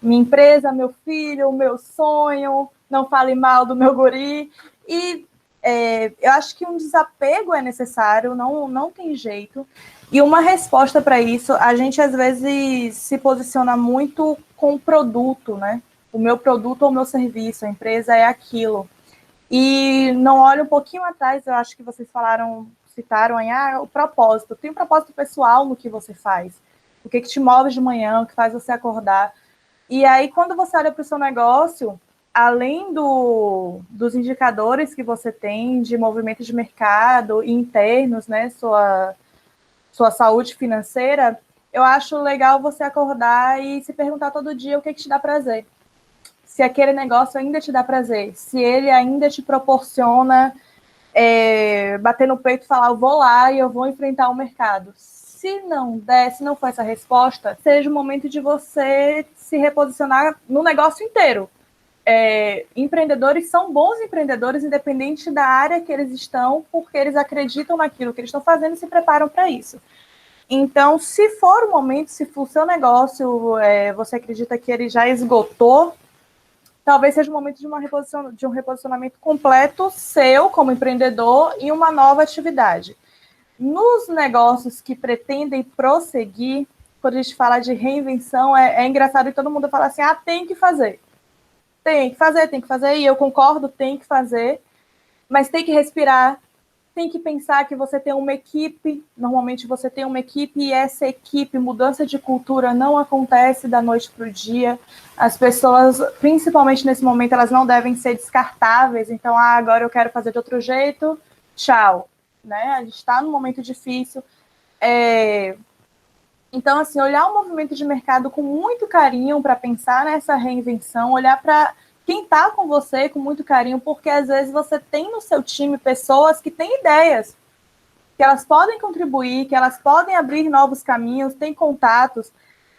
[SPEAKER 4] minha empresa, meu filho, meu sonho, não fale mal do meu guri. E eu acho que um desapego é necessário, não tem jeito. E uma resposta para isso, a gente às vezes se posiciona muito com o produto, né? O meu produto ou o meu serviço, a empresa é aquilo. E não olha um pouquinho atrás, eu acho que vocês citaram aí, o propósito. Tem um propósito pessoal no que você faz. O que te move de manhã, o que faz você acordar. E aí, quando você olha para o seu negócio, além dos indicadores que você tem de movimento de mercado e internos, né, sua saúde financeira, eu acho legal você acordar e se perguntar todo dia o que te dá prazer. Se aquele negócio ainda te dá prazer, se ele ainda te proporciona bater no peito e falar, eu vou lá e eu vou enfrentar o mercado. Se não der, se não for essa resposta, seja o momento de você se reposicionar no negócio inteiro. Empreendedores são bons empreendedores, independente da área que eles estão, porque eles acreditam naquilo que eles estão fazendo e se preparam para isso. Então, se for o momento, se for o seu negócio, você acredita que ele já esgotou, talvez seja o momento de um reposicionamento completo seu como empreendedor em uma nova atividade. Nos negócios que pretendem prosseguir, quando a gente fala de reinvenção, é engraçado que todo mundo fala assim, tem que fazer. Tem que fazer, e eu concordo, tem que fazer, mas tem que respirar, tem que pensar que você tem uma equipe, normalmente você tem uma equipe e essa equipe, mudança de cultura não acontece da noite para o dia, as pessoas, principalmente nesse momento, elas não devem ser descartáveis, então, agora eu quero fazer de outro jeito, tchau, né? A gente está num momento difícil, então, assim, olhar o movimento de mercado com muito carinho para pensar nessa reinvenção, olhar para quem está com você com muito carinho, porque às vezes você tem no seu time pessoas que têm ideias, que elas podem contribuir, que elas podem abrir novos caminhos, têm contatos,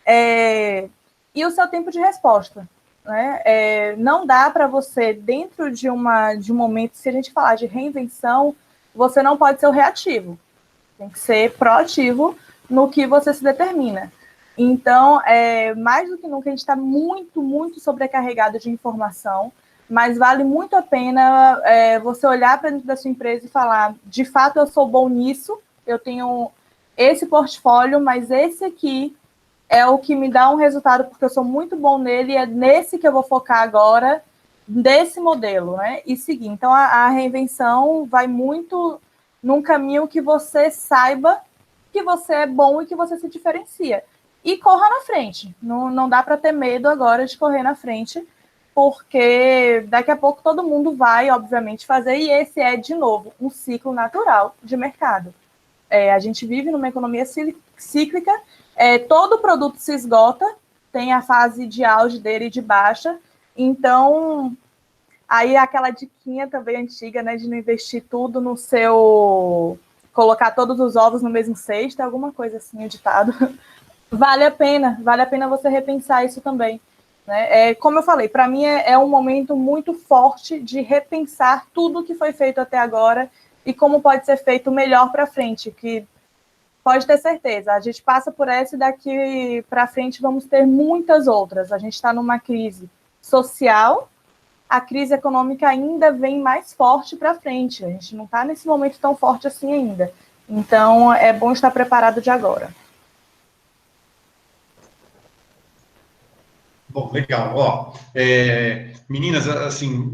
[SPEAKER 4] e o seu tempo de resposta. né? Não dá para você, dentro de um momento, se a gente falar de reinvenção, você não pode ser o reativo. Tem que ser proativo no que você se determina. Então, mais do que nunca, a gente está muito, muito sobrecarregado de informação, mas vale muito a pena você olhar para dentro da sua empresa e falar, de fato, eu sou bom nisso, eu tenho esse portfólio, mas esse aqui é o que me dá um resultado, porque eu sou muito bom nele, e é nesse que eu vou focar agora, desse modelo, né? E seguir. Então, a reinvenção vai muito num caminho que você saiba que você é bom e que você se diferencia. E corra na frente. Não dá para ter medo agora de correr na frente, porque daqui a pouco todo mundo vai, obviamente, fazer, e esse é, de novo, um ciclo natural de mercado. A gente vive numa economia cíclica, todo produto se esgota, tem a fase de auge dele e de baixa, então, aí aquela diquinha também antiga, né, de não investir tudo no seu... colocar todos os ovos no mesmo cesto, alguma coisa assim, o ditado. Vale a pena você repensar isso também. Né? Como eu falei, para mim é um momento muito forte de repensar tudo que foi feito até agora e como pode ser feito melhor para frente, que pode ter certeza, a gente passa por essa e daqui para frente vamos ter muitas outras. A gente está numa crise social, a crise econômica ainda vem mais forte para frente, a gente não está nesse momento tão forte assim ainda. Então, é bom estar preparado de agora.
[SPEAKER 1] Bom, legal. Ó, meninas, assim,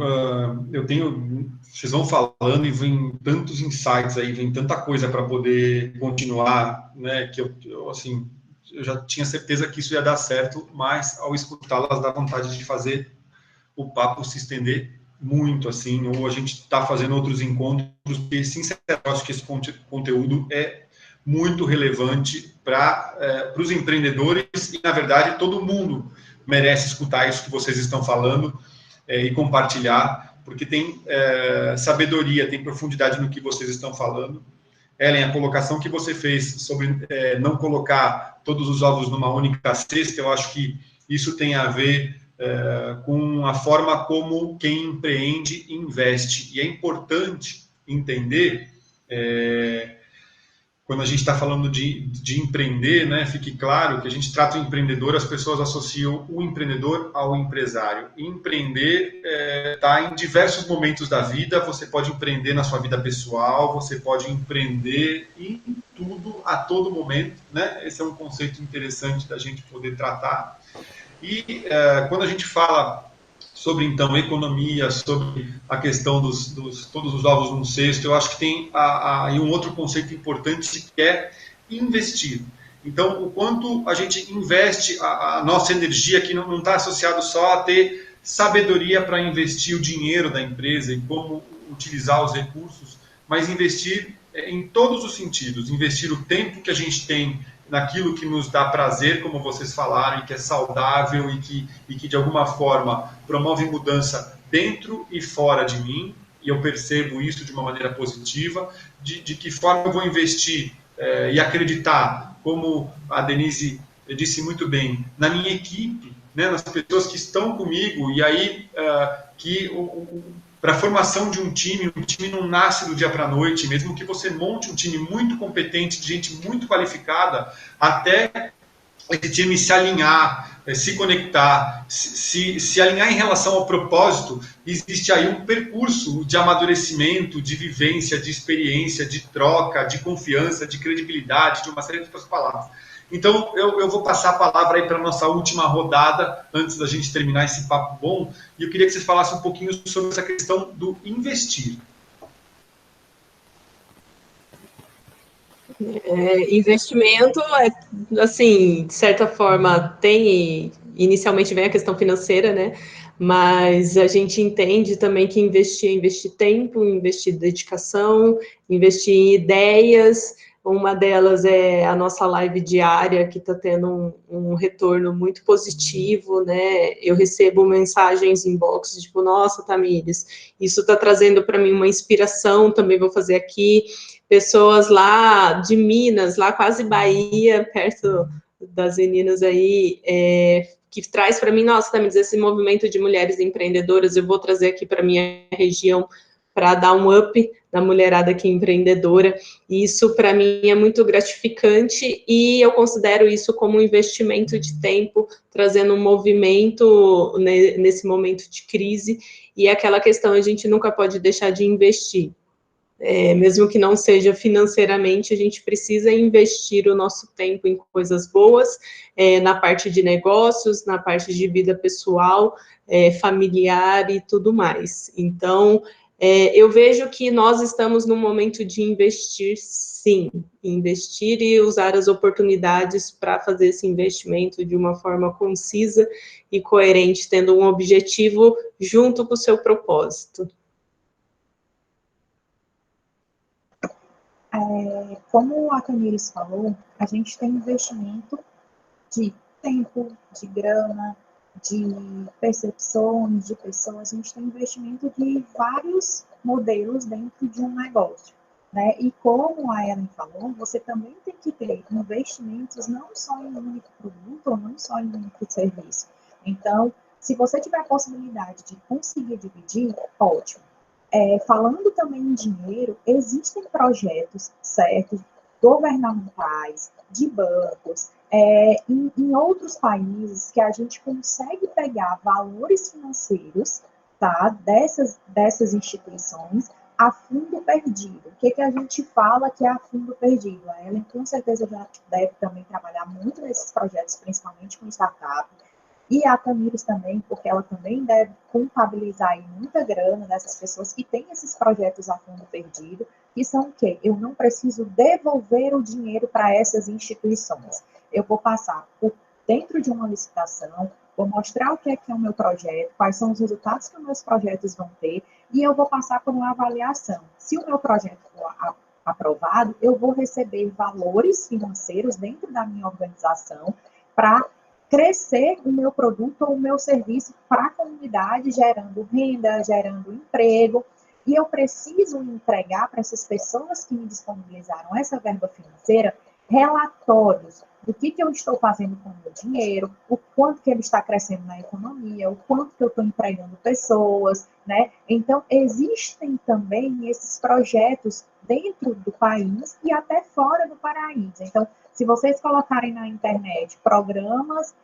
[SPEAKER 1] vocês vão falando e vem tantos insights aí, vem tanta coisa para poder continuar, né? Que assim, eu já tinha certeza que isso ia dar certo, mas ao escutá-las dá vontade de fazer o papo se estender muito, assim, ou a gente está fazendo outros encontros, porque, sinceramente, eu acho que esse conteúdo é muito relevante para os empreendedores e, na verdade, todo mundo merece escutar isso que vocês estão falando e compartilhar, porque tem sabedoria, tem profundidade no que vocês estão falando. Ellen, a colocação que você fez sobre não colocar todos os ovos numa única cesta, eu acho que isso tem a ver com a forma como quem empreende investe. E é importante entender, quando a gente está falando de empreender, né, fique claro que a gente trata o empreendedor, as pessoas associam o empreendedor ao empresário. Empreender está em diversos momentos da vida, você pode empreender na sua vida pessoal, você pode empreender em tudo, a todo momento, né? Esse é um conceito interessante da gente poder tratar. E quando a gente fala sobre, então, economia, sobre a questão todos os ovos num cesto, eu acho que tem aí um outro conceito importante que é investir. Então, o quanto a gente investe a nossa energia, que não está associado só a ter sabedoria para investir o dinheiro da empresa e como utilizar os recursos, mas investir em todos os sentidos, investir o tempo que a gente tem naquilo que nos dá prazer, como vocês falaram, e que é saudável e que de alguma forma promove mudança dentro e fora de mim, e eu percebo isso de uma maneira positiva, de que forma eu vou investir e acreditar, como a Denise disse muito bem, na minha equipe, né, nas pessoas que estão comigo, e aí para a formação de um time não nasce do dia para a noite, mesmo que você monte um time muito competente, de gente muito qualificada, até esse time se alinhar, se conectar, se alinhar em relação ao propósito, existe aí um percurso de amadurecimento, de vivência, de experiência, de troca, de confiança, de credibilidade, de uma série de outras palavras. Então, eu vou passar a palavra aí para a nossa última rodada, antes da gente terminar esse papo bom, e eu queria que vocês falassem um pouquinho sobre essa questão do investir.
[SPEAKER 2] Investimento, assim, de certa forma, inicialmente vem a questão financeira, né? Mas a gente entende também que investir tempo, investir dedicação, investir em ideias. Uma delas é a nossa live diária, que está tendo um retorno muito positivo, né? Eu recebo mensagens inbox, tipo, nossa, Tamires, isso está trazendo para mim uma inspiração, também vou fazer aqui. Pessoas lá de Minas, lá quase Bahia, perto das meninas aí, que traz para mim, nossa, Tamiris, esse movimento de mulheres empreendedoras, eu vou trazer aqui para minha região para dar um up na mulherada que é empreendedora, e isso para mim é muito gratificante, e eu considero isso como um investimento de tempo, trazendo um movimento nesse momento de crise, e aquela questão, a gente nunca pode deixar de investir. Mesmo que não seja financeiramente, a gente precisa investir o nosso tempo em coisas boas, na parte de negócios, na parte de vida pessoal, familiar e tudo mais. Então, eu vejo que nós estamos num momento de investir, sim, investir e usar as oportunidades para fazer esse investimento de uma forma concisa e coerente, tendo um objetivo junto com o seu propósito.
[SPEAKER 3] Como a Tamiris falou, a gente tem investimento de tempo, de grana, de percepções, de pessoas, a gente tem investimento de vários modelos dentro de um negócio, né? E como a Ellen falou, você também tem que ter investimentos não só em um único produto ou não só em um único serviço. Então, se você tiver a possibilidade de conseguir dividir, ótimo. Falando também em dinheiro, existem projetos, certo, governamentais, de bancos, em outros países que a gente consegue pegar valores financeiros, tá, dessas instituições a fundo perdido. O que a gente fala que é a fundo perdido? A Ellen com certeza já deve também trabalhar muito nesses projetos, principalmente com startup. E a Tamiris também, porque ela também deve contabilizar aí muita grana dessas pessoas que têm esses projetos a fundo perdido, que são o quê? Eu não preciso devolver o dinheiro para essas instituições. Eu vou passar por dentro de uma licitação, vou mostrar o que é o meu projeto, quais são os resultados que os meus projetos vão ter, e eu vou passar por uma avaliação. Se o meu projeto for aprovado, eu vou receber valores financeiros dentro da minha organização para crescer o meu produto ou o meu serviço para a comunidade, gerando renda, gerando emprego, e eu preciso entregar para essas pessoas que me disponibilizaram essa verba financeira relatórios do que eu estou fazendo com o meu dinheiro, o quanto que ele está crescendo na economia, o quanto que eu estou empregando pessoas, né? Então, existem também esses projetos dentro do país e até fora do país. Então, se vocês colocarem na internet programas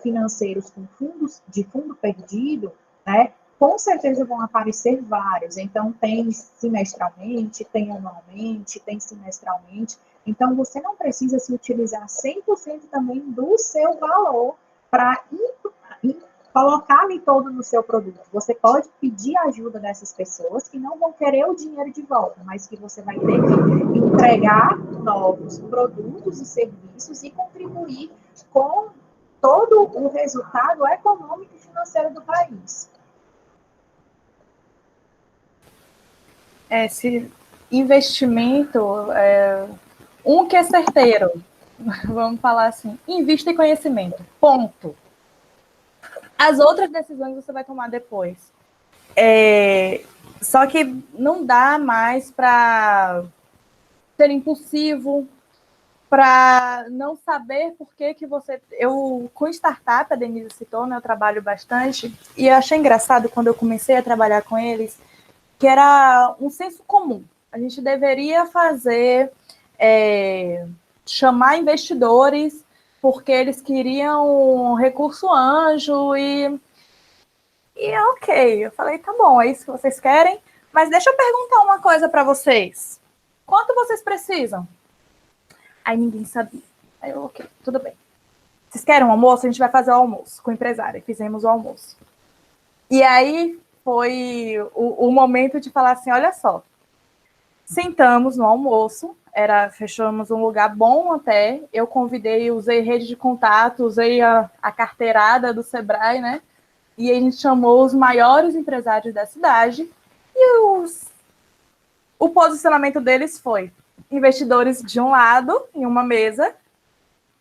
[SPEAKER 3] financeiros com fundos de fundo perdido, né, com certeza vão aparecer vários. Então, tem semestralmente, tem anualmente, tem semestralmente. Então, você não precisa se utilizar 100% também do seu valor para colocar ali todo no seu produto. Você pode pedir ajuda dessas pessoas que não vão querer o dinheiro de volta, mas que você vai ter que entregar novos produtos e serviços e contribuir com todo o resultado econômico e financeiro do país.
[SPEAKER 4] Esse investimento, que é certeiro, vamos falar assim, invista em conhecimento, ponto. As outras decisões você vai tomar depois. Só que não dá mais para ser impulsivo, para não saber por que você... com startup, a Denise citou, né, eu trabalho bastante, e eu achei engraçado quando eu comecei a trabalhar com eles, que era um senso comum. A gente deveria chamar investidores porque eles queriam recurso anjo e ok. Eu falei, tá bom, é isso que vocês querem, mas deixa eu perguntar uma coisa para vocês. Quanto vocês precisam? Aí ninguém sabia. Aí eu, ok, tudo bem. Vocês querem um almoço? A gente vai fazer o almoço com o empresário. Fizemos o almoço. E aí foi o momento de falar assim, olha só, sentamos no almoço, fechamos um lugar bom até, eu convidei, usei rede de contato, usei a carteirada do Sebrae, né? E a gente chamou os maiores empresários da cidade e o posicionamento deles foi investidores de um lado, em uma mesa,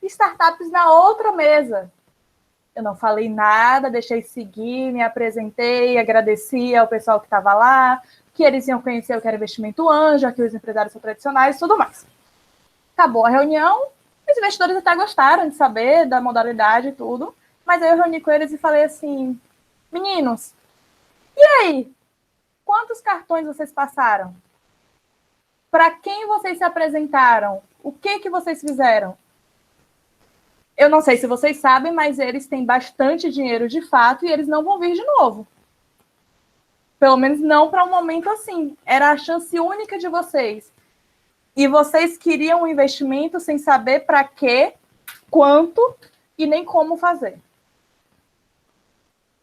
[SPEAKER 4] e startups na outra mesa. Eu não falei nada, deixei seguir, me apresentei, agradeci ao pessoal que estava lá, que eles iam conhecer o que era investimento anjo, que os empresários são tradicionais e tudo mais. Acabou a reunião, os investidores até gostaram de saber da modalidade e tudo, Mas aí eu reuni com eles e falei assim, meninos, e aí? Quantos cartões vocês passaram? Para quem vocês se apresentaram? O que vocês fizeram? Eu não sei se vocês sabem, mas eles têm bastante dinheiro de fato e eles não vão vir de novo. Pelo menos não para um momento assim. Era a chance única de vocês. E vocês queriam um investimento sem saber para quê, quanto e nem como fazer.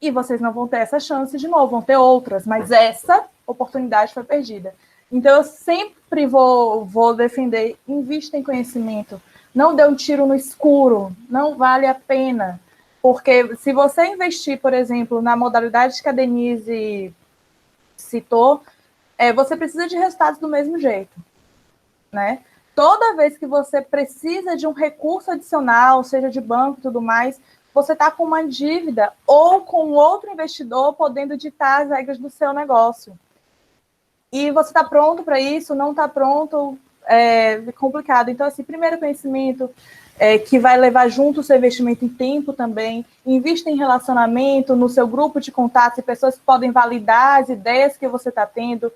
[SPEAKER 4] E vocês não vão ter essa chance de novo, vão ter outras, mas essa oportunidade foi perdida. Então, eu sempre vou defender, invista em conhecimento, não dê um tiro no escuro, não vale a pena. Porque se você investir, por exemplo, na modalidade que a Denise citou, você precisa de resultados do mesmo jeito, né? Toda vez que você precisa de um recurso adicional, seja de banco e tudo mais, você está com uma dívida ou com outro investidor podendo ditar as regras do seu negócio. E você está pronto para isso? Não está pronto? É complicado. Então, assim, primeiro conhecimento que vai levar junto o seu investimento em tempo também. Invista em relacionamento, no seu grupo de contatos e pessoas que podem validar as ideias que você está tendo,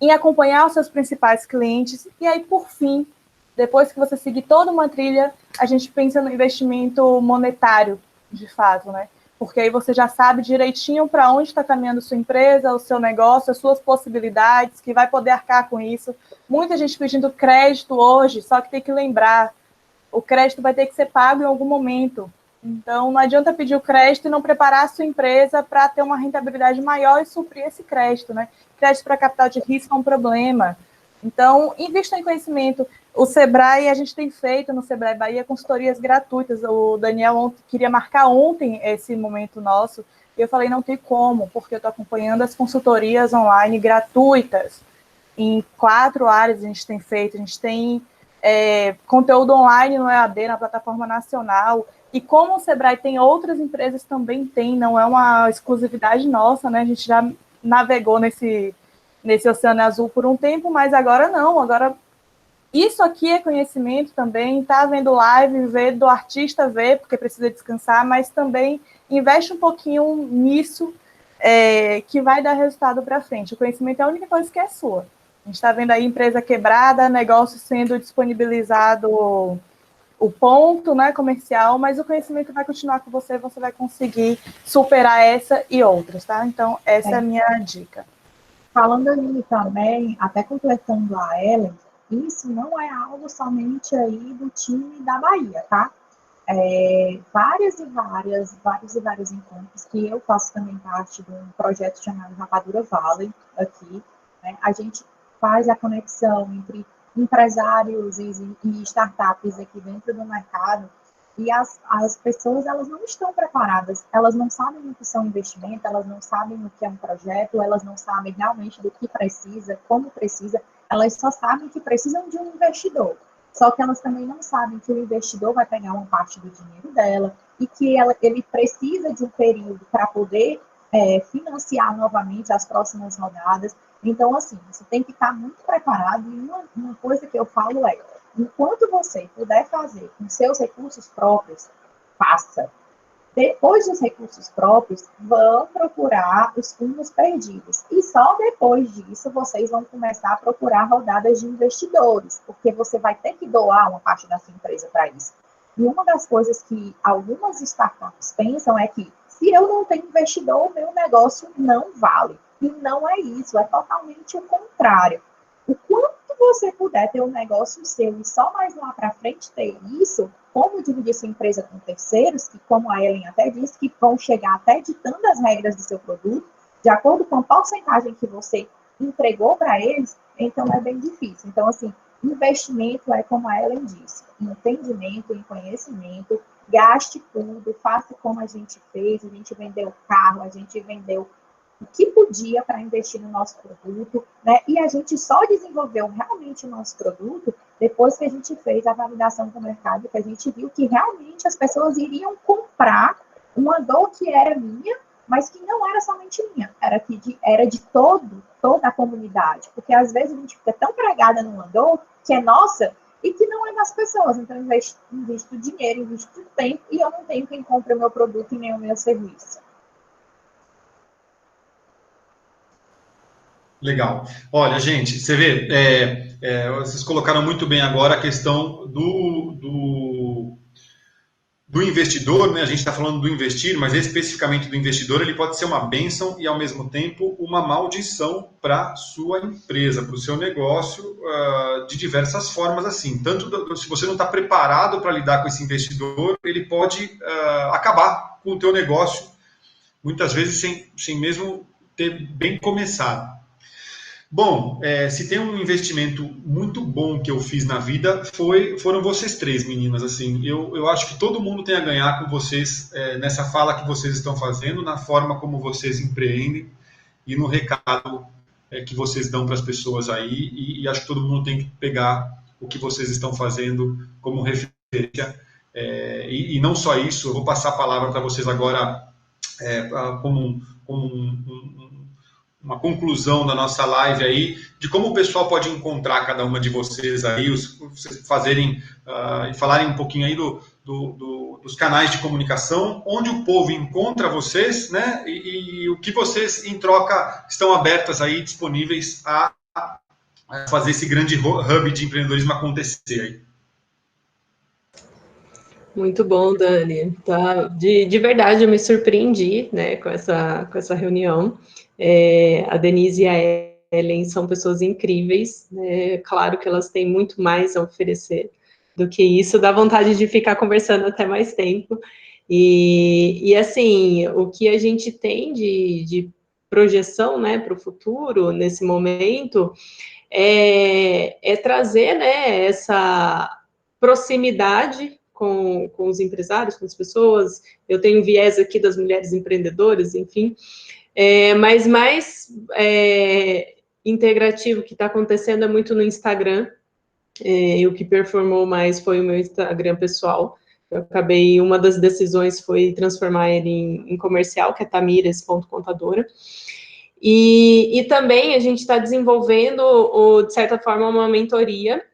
[SPEAKER 4] em acompanhar os seus principais clientes. E aí, por fim, depois que você seguir toda uma trilha, a gente pensa no investimento monetário, de fato, né? Porque aí você já sabe direitinho para onde está caminhando sua empresa, o seu negócio, as suas possibilidades, que vai poder arcar com isso. Muita gente pedindo crédito hoje, só que tem que lembrar, o crédito vai ter que ser pago em algum momento. Então, não adianta pedir o crédito e não preparar a sua empresa para ter uma rentabilidade maior e suprir esse crédito, né? Crédito para capital de risco é um problema. Então, invista em conhecimento. O Sebrae, a gente tem feito no Sebrae Bahia consultorias gratuitas. O Daniel queria marcar ontem esse momento nosso, e eu falei, não tem como, porque eu estou acompanhando as consultorias online gratuitas. Em 4 áreas a gente tem feito. A gente tem conteúdo online no EAD, na plataforma nacional. E como o Sebrae tem outras empresas também tem, não é uma exclusividade nossa, né? A gente já navegou nesse oceano azul por um tempo, mas agora não, agora isso aqui é conhecimento também, tá vendo live, vê do artista, vê, porque precisa descansar, mas também investe um pouquinho nisso, que vai dar resultado para frente. O conhecimento é a única coisa que é sua. A gente está vendo aí empresa quebrada, negócio sendo disponibilizado o ponto, né, comercial, mas o conhecimento vai continuar com você, você vai conseguir superar essa e outras, tá? Então, essa é a minha dica.
[SPEAKER 3] Falando ali também, até completando a Ellen, isso não é algo somente aí do time da Bahia, tá? Vários e vários encontros, que eu faço também parte de um projeto chamado Rapadura Valley, aqui, né? A gente faz a conexão entre empresários e startups aqui dentro do mercado, e as pessoas, elas não estão preparadas, elas não sabem o que são investimento, elas não sabem o que é um projeto, elas não sabem realmente do que precisa, como precisa, elas só sabem que precisam de um investidor. Só que elas também não sabem que o investidor vai pegar uma parte do dinheiro dela e que ele precisa de um período para poder financiar novamente as próximas rodadas. Então, assim, você tem que estar muito preparado. E uma coisa que eu falo é, enquanto você puder fazer com seus recursos próprios, faça. Depois dos recursos próprios, vão procurar os fundos perdidos. E só depois disso, vocês vão começar a procurar rodadas de investidores, porque você vai ter que doar uma parte da sua empresa para isso. E uma das coisas que algumas startups pensam é que, se eu não tenho investidor, o meu negócio não vale. E não é isso, é totalmente o contrário. O quanto você puder ter um negócio seu e só mais lá para frente ter isso, como dividir sua empresa com terceiros, que, como a Ellen até disse, que vão chegar até ditando as regras do seu produto, de acordo com a porcentagem que você entregou para eles, então é bem difícil. Então, assim, investimento é como a Ellen disse, entendimento, em conhecimento, gaste tudo, faça como a gente fez, a gente vendeu carro, a gente vendeu o que podia para investir no nosso produto, né? E a gente só desenvolveu realmente o nosso produto depois que a gente fez a validação do mercado, que a gente viu que realmente as pessoas iriam comprar uma dor que era minha, mas que não era somente minha, era de toda a comunidade, porque às vezes a gente fica tão pregada numa dor que é nossa, e que não é das pessoas. Então, eu invisto dinheiro, invisto tempo, e eu não tenho quem compre o meu produto e nem o meu serviço.
[SPEAKER 1] Legal. Olha, gente, você vê, vocês colocaram muito bem agora a questão do investidor, né? A gente está falando do investir, mas especificamente do investidor, ele pode ser uma bênção e, ao mesmo tempo, uma maldição para a sua empresa, para o seu negócio, de diversas formas, assim. Tanto se você não está preparado para lidar com esse investidor, ele pode acabar com o teu negócio, muitas vezes sem mesmo ter bem começado. Bom, se tem um investimento muito bom que eu fiz na vida, foram vocês três, meninas. Assim, eu acho que todo mundo tem a ganhar com vocês nessa fala que vocês estão fazendo, na forma como vocês empreendem e no recado que vocês dão para as pessoas aí. E acho que todo mundo tem que pegar o que vocês estão fazendo como referência. E não só isso, eu vou passar a palavra para vocês agora como uma conclusão da nossa live aí, de como o pessoal pode encontrar cada uma de vocês aí, vocês fazerem e falarem um pouquinho aí dos canais de comunicação, onde o povo encontra vocês, né? E o que vocês, em troca, estão abertas aí, disponíveis a fazer esse grande hub de empreendedorismo acontecer aí.
[SPEAKER 2] Muito bom, Dani. Tá, de verdade, eu me surpreendi, né, com essa reunião. A Denise e a Ellen são pessoas incríveis, né? Claro que elas têm muito mais a oferecer do que isso, dá vontade de ficar conversando até mais tempo. E assim, o que a gente tem de projeção, né, para o futuro, nesse momento, é trazer, né, essa proximidade com os empresários, com as pessoas. Eu tenho viés aqui das mulheres empreendedoras, enfim, mas mais integrativo que está acontecendo é muito no Instagram. O que performou mais foi o meu Instagram pessoal. Eu acabei, uma das decisões foi transformar ele em comercial, que é tamires.contadora. E também a gente está desenvolvendo, de certa forma, uma mentoria,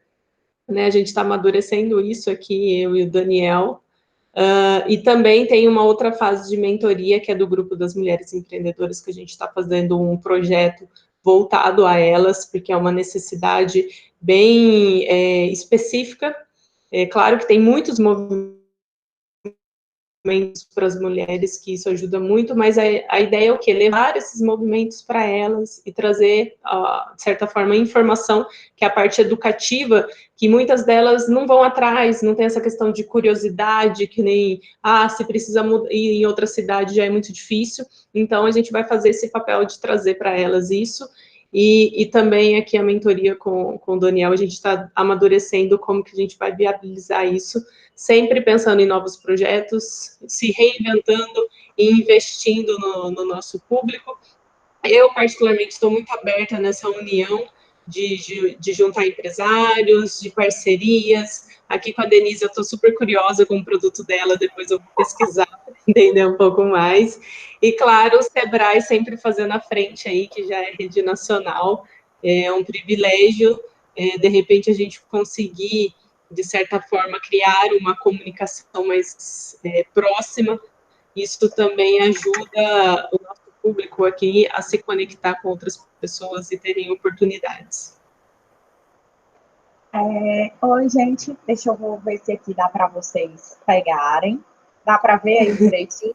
[SPEAKER 2] né? A gente está amadurecendo isso aqui, eu e o Daniel. E também tem uma outra fase de mentoria, que é do grupo das mulheres empreendedoras, que a gente está fazendo um projeto voltado a elas, porque é uma necessidade bem específica. Claro que tem muitos movimentos para as mulheres, que isso ajuda muito, mas a ideia é o quê? Levar esses movimentos para elas e trazer, de certa forma, informação, que é a parte educativa, que muitas delas não vão atrás, não tem essa questão de curiosidade, que nem, se precisa ir em outra cidade já é muito difícil, então a gente vai fazer esse papel de trazer para elas isso. E também aqui a mentoria com o Daniel, a gente está amadurecendo como que a gente vai viabilizar isso, sempre pensando em novos projetos, se reinventando e investindo no nosso público. Eu, particularmente, estou muito aberta nessa união de juntar empresários, de parcerias. Aqui com a Denise, eu estou super curiosa com o produto dela, depois eu vou pesquisar, entender um pouco mais. E, claro, o Sebrae sempre fazendo a frente aí, que já é rede nacional. É um privilégio, de repente, a gente conseguir, de certa forma, criar uma comunicação mais próxima. Isso também ajuda o nosso público aqui a se conectar com outras pessoas e terem oportunidades.
[SPEAKER 3] Oi, gente, deixa eu ver se aqui dá para vocês pegarem. Dá para ver aí direitinho?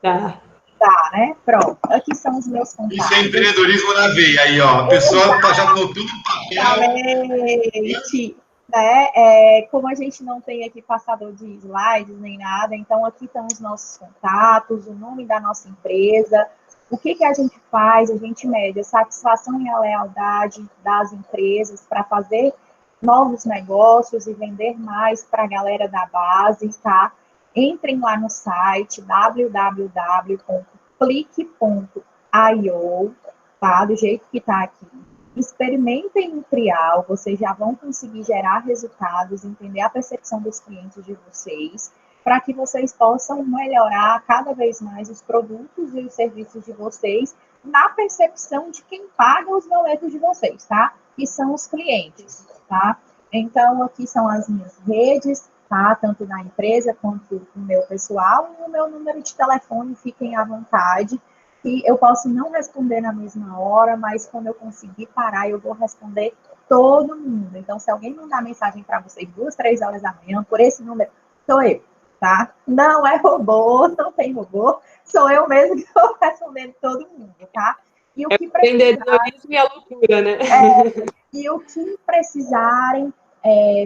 [SPEAKER 2] Tá.
[SPEAKER 3] Tá, né? Pronto. Aqui são os meus contatos.
[SPEAKER 1] Isso é empreendedorismo na veia aí, ó. A pessoa já anotou no papel.
[SPEAKER 3] Exatamente. Né? Como a gente não tem aqui passador de slides nem nada, então aqui estão os nossos contatos, o nome da nossa empresa, o que a gente faz, a gente mede a satisfação e a lealdade das empresas para fazer novos negócios e vender mais para a galera da base, tá? Entrem lá no site www.click.io, tá? Do jeito que está aqui. Experimentem o trial, vocês já vão conseguir gerar resultados, entender a percepção dos clientes de vocês, para que vocês possam melhorar cada vez mais os produtos e os serviços de vocês na percepção de quem paga os boletos de vocês, tá? Que são os clientes, tá? Então, aqui são as minhas redes, tá? Tanto na empresa quanto o meu pessoal e o meu número de telefone, fiquem à vontade. E eu posso não responder na mesma hora, mas quando eu conseguir parar, eu vou responder todo mundo. Então, se alguém mandar mensagem para vocês 2, 3 horas da manhã, por esse número, sou eu, tá? Não é robô, não tem robô, sou eu mesmo que estou respondendo todo mundo, tá? E o que
[SPEAKER 2] empreendedorismo e a loucura, né?
[SPEAKER 3] E o que precisarem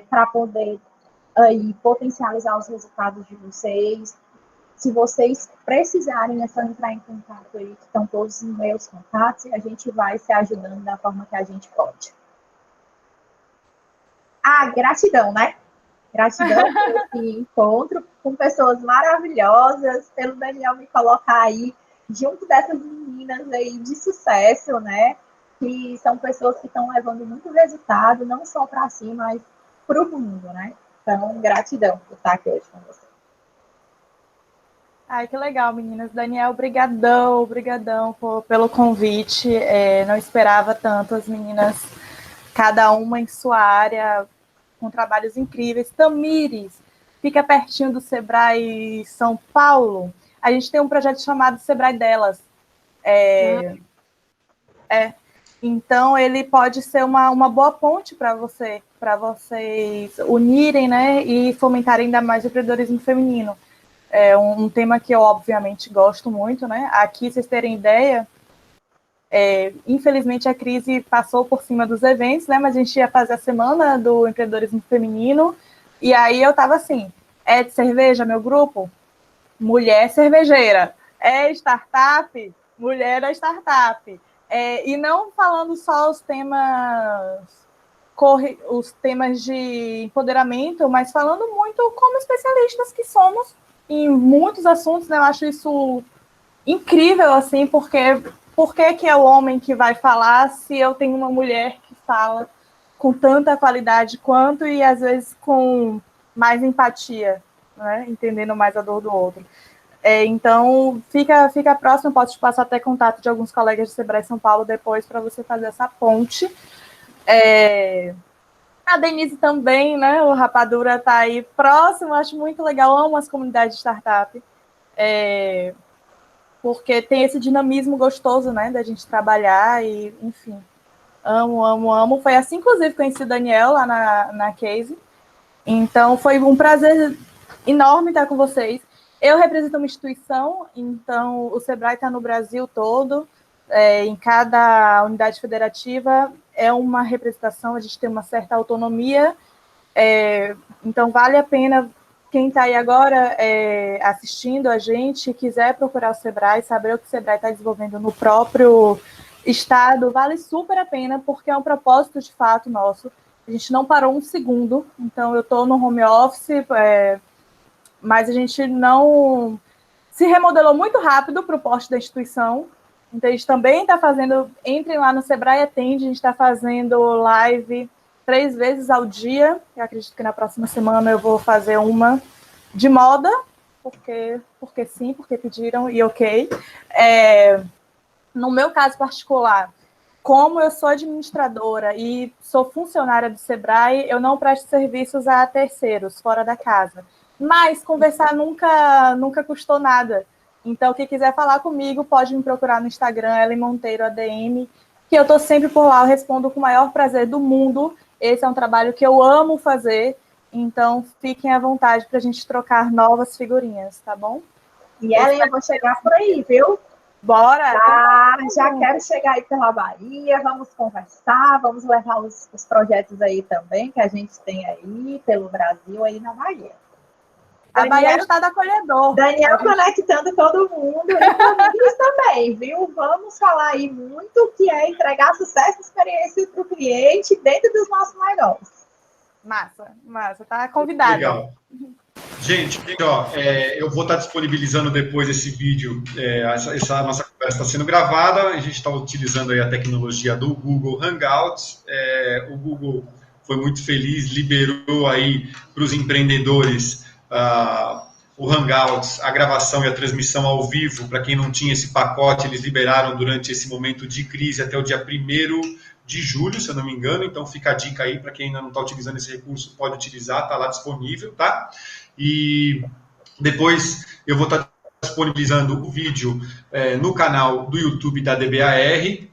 [SPEAKER 3] para poder aí potencializar os resultados de vocês. Se vocês precisarem, é só entrar em contato aí, que estão todos os meus contatos, e a gente vai se ajudando da forma que a gente pode. Gratidão, né? Gratidão por esse encontro com pessoas maravilhosas, pelo Daniel me colocar aí junto dessas meninas aí de sucesso, né? Que são pessoas que estão levando muito resultado, não só para si, mas para o mundo, né? Então, gratidão por estar aqui hoje com você.
[SPEAKER 4] Ai, que legal, meninas. Daniel, brigadão pelo convite. Não esperava tanto, as meninas, cada uma em sua área, com trabalhos incríveis. Tamires, fica pertinho do Sebrae São Paulo. A gente tem um projeto chamado Sebrae Delas. Então, ele pode ser uma boa ponte para vocês unirem, né, e fomentarem ainda mais o empreendedorismo feminino. É um tema que eu, obviamente, gosto muito, né? Aqui, vocês terem ideia, infelizmente, a crise passou por cima dos eventos, né? Mas a gente ia fazer a semana do empreendedorismo feminino, e aí eu estava assim, de cerveja, meu grupo? Mulher cervejeira. É startup? Mulher da startup. E não falando só os temas de empoderamento, mas falando muito como especialistas que somos em muitos assuntos, né? Eu acho isso incrível, assim, porque por que é o homem que vai falar se eu tenho uma mulher que fala com tanta qualidade quanto e, às vezes, com mais empatia, né? Entendendo mais a dor do outro. Então, fica próximo, posso te passar até contato de alguns colegas de Sebrae São Paulo depois para você fazer essa ponte. A Denise também, né? O Rapadura está aí próximo, acho muito legal, amo as comunidades de startup, porque tem esse dinamismo gostoso, né? Da gente trabalhar e, enfim, amo. Foi assim, inclusive, que conheci o Daniel lá na Case. Então, foi um prazer enorme estar com vocês. Eu represento uma instituição, então o Sebrae está no Brasil todo, em cada unidade federativa é uma representação, a gente tem uma certa autonomia, então vale a pena quem está aí agora assistindo a gente, quiser procurar o Sebrae, saber o que o Sebrae está desenvolvendo no próprio estado, vale super a pena, porque é um propósito de fato nosso. A gente não parou um segundo, então eu estou no home office, mas a gente não se remodelou muito rápido para o porte da instituição. Então, a gente também está fazendo, entrem lá no Sebrae Atende, a gente está fazendo live 3 vezes ao dia. Eu acredito que na próxima semana eu vou fazer uma de moda, porque sim, porque pediram e ok. No meu caso particular, como eu sou administradora e sou funcionária do Sebrae, eu não presto serviços a terceiros, fora da casa. Mas conversar nunca custou nada. Então, quem quiser falar comigo, pode me procurar no Instagram, Ellen Monteiro ADM, que eu estou sempre por lá, eu respondo com o maior prazer do mundo. Esse é um trabalho que eu amo fazer, então fiquem à vontade para a gente trocar novas figurinhas, tá bom?
[SPEAKER 3] E Ellen, eu vou chegar por aí, viu?
[SPEAKER 4] Bora!
[SPEAKER 3] Já quero chegar aí pela Bahia, vamos conversar, vamos levar os projetos aí também, que a gente tem aí pelo Brasil, aí na Bahia.
[SPEAKER 4] A Bahia é o estado acolhedor.
[SPEAKER 3] Daniel conectando todo mundo e famílias também, viu? Vamos falar aí muito que é entregar sucesso e experiência para o cliente dentro dos nossos negócios.
[SPEAKER 4] Massa. Tá convidado.
[SPEAKER 1] Legal. Gente, ó, eu vou estar disponibilizando depois esse vídeo, essa nossa conversa está sendo gravada, a gente está utilizando aí a tecnologia do Google Hangouts, o Google foi muito feliz, liberou aí para os empreendedores o Hangouts, a gravação e a transmissão ao vivo. Para quem não tinha esse pacote, eles liberaram durante esse momento de crise até o dia 1º de julho, se eu não me engano, então fica a dica aí para quem ainda não está utilizando esse recurso, pode utilizar, está lá disponível, tá? E depois eu vou estar disponibilizando o vídeo no canal do YouTube da DBAR,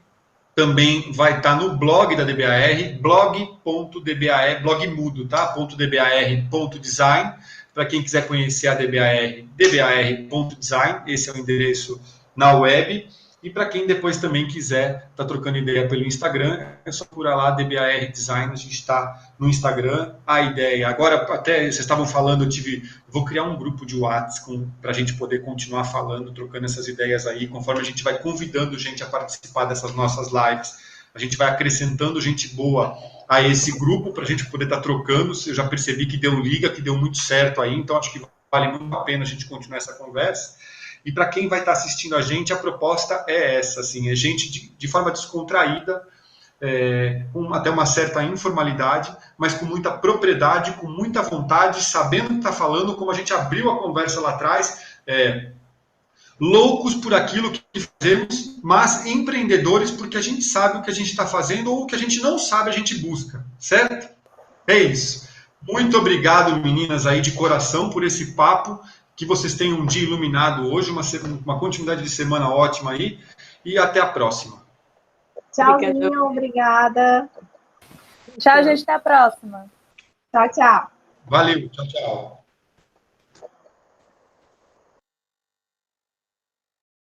[SPEAKER 1] também vai estar no blog da DBAR, blog.dbar, blog mudo, tá? .dbar.design, para quem quiser conhecer a DBAR, dbar.design, esse é o endereço na web. E para quem depois também quiser estar trocando ideia pelo Instagram, é só procurar lá DBAR Design, a gente está no Instagram. A ideia, agora até vocês estavam falando, vou criar um grupo de WhatsApp para a gente poder continuar falando, trocando essas ideias aí, conforme a gente vai convidando gente a participar dessas nossas lives. A gente vai acrescentando gente boa a esse grupo para a gente poder estar trocando. Eu já percebi que deu liga, que deu muito certo aí, então acho que vale muito a pena a gente continuar essa conversa. E para quem vai estar assistindo a gente, a proposta é essa, assim, é gente de forma descontraída, com até uma certa informalidade, mas com muita propriedade, com muita vontade, sabendo o que está falando, como a gente abriu a conversa lá atrás, loucos por aquilo que fazemos, mas empreendedores porque a gente sabe o que a gente está fazendo ou o que a gente não sabe a gente busca, certo? É isso. Muito obrigado, meninas, aí de coração por esse papo. Que vocês tenham um dia iluminado hoje, uma continuidade de semana ótima aí, e até a próxima.
[SPEAKER 3] Tchauzinho, obrigada.
[SPEAKER 4] Tchau, gente, até a próxima.
[SPEAKER 3] Tchau, tchau.
[SPEAKER 1] Valeu, tchau, tchau.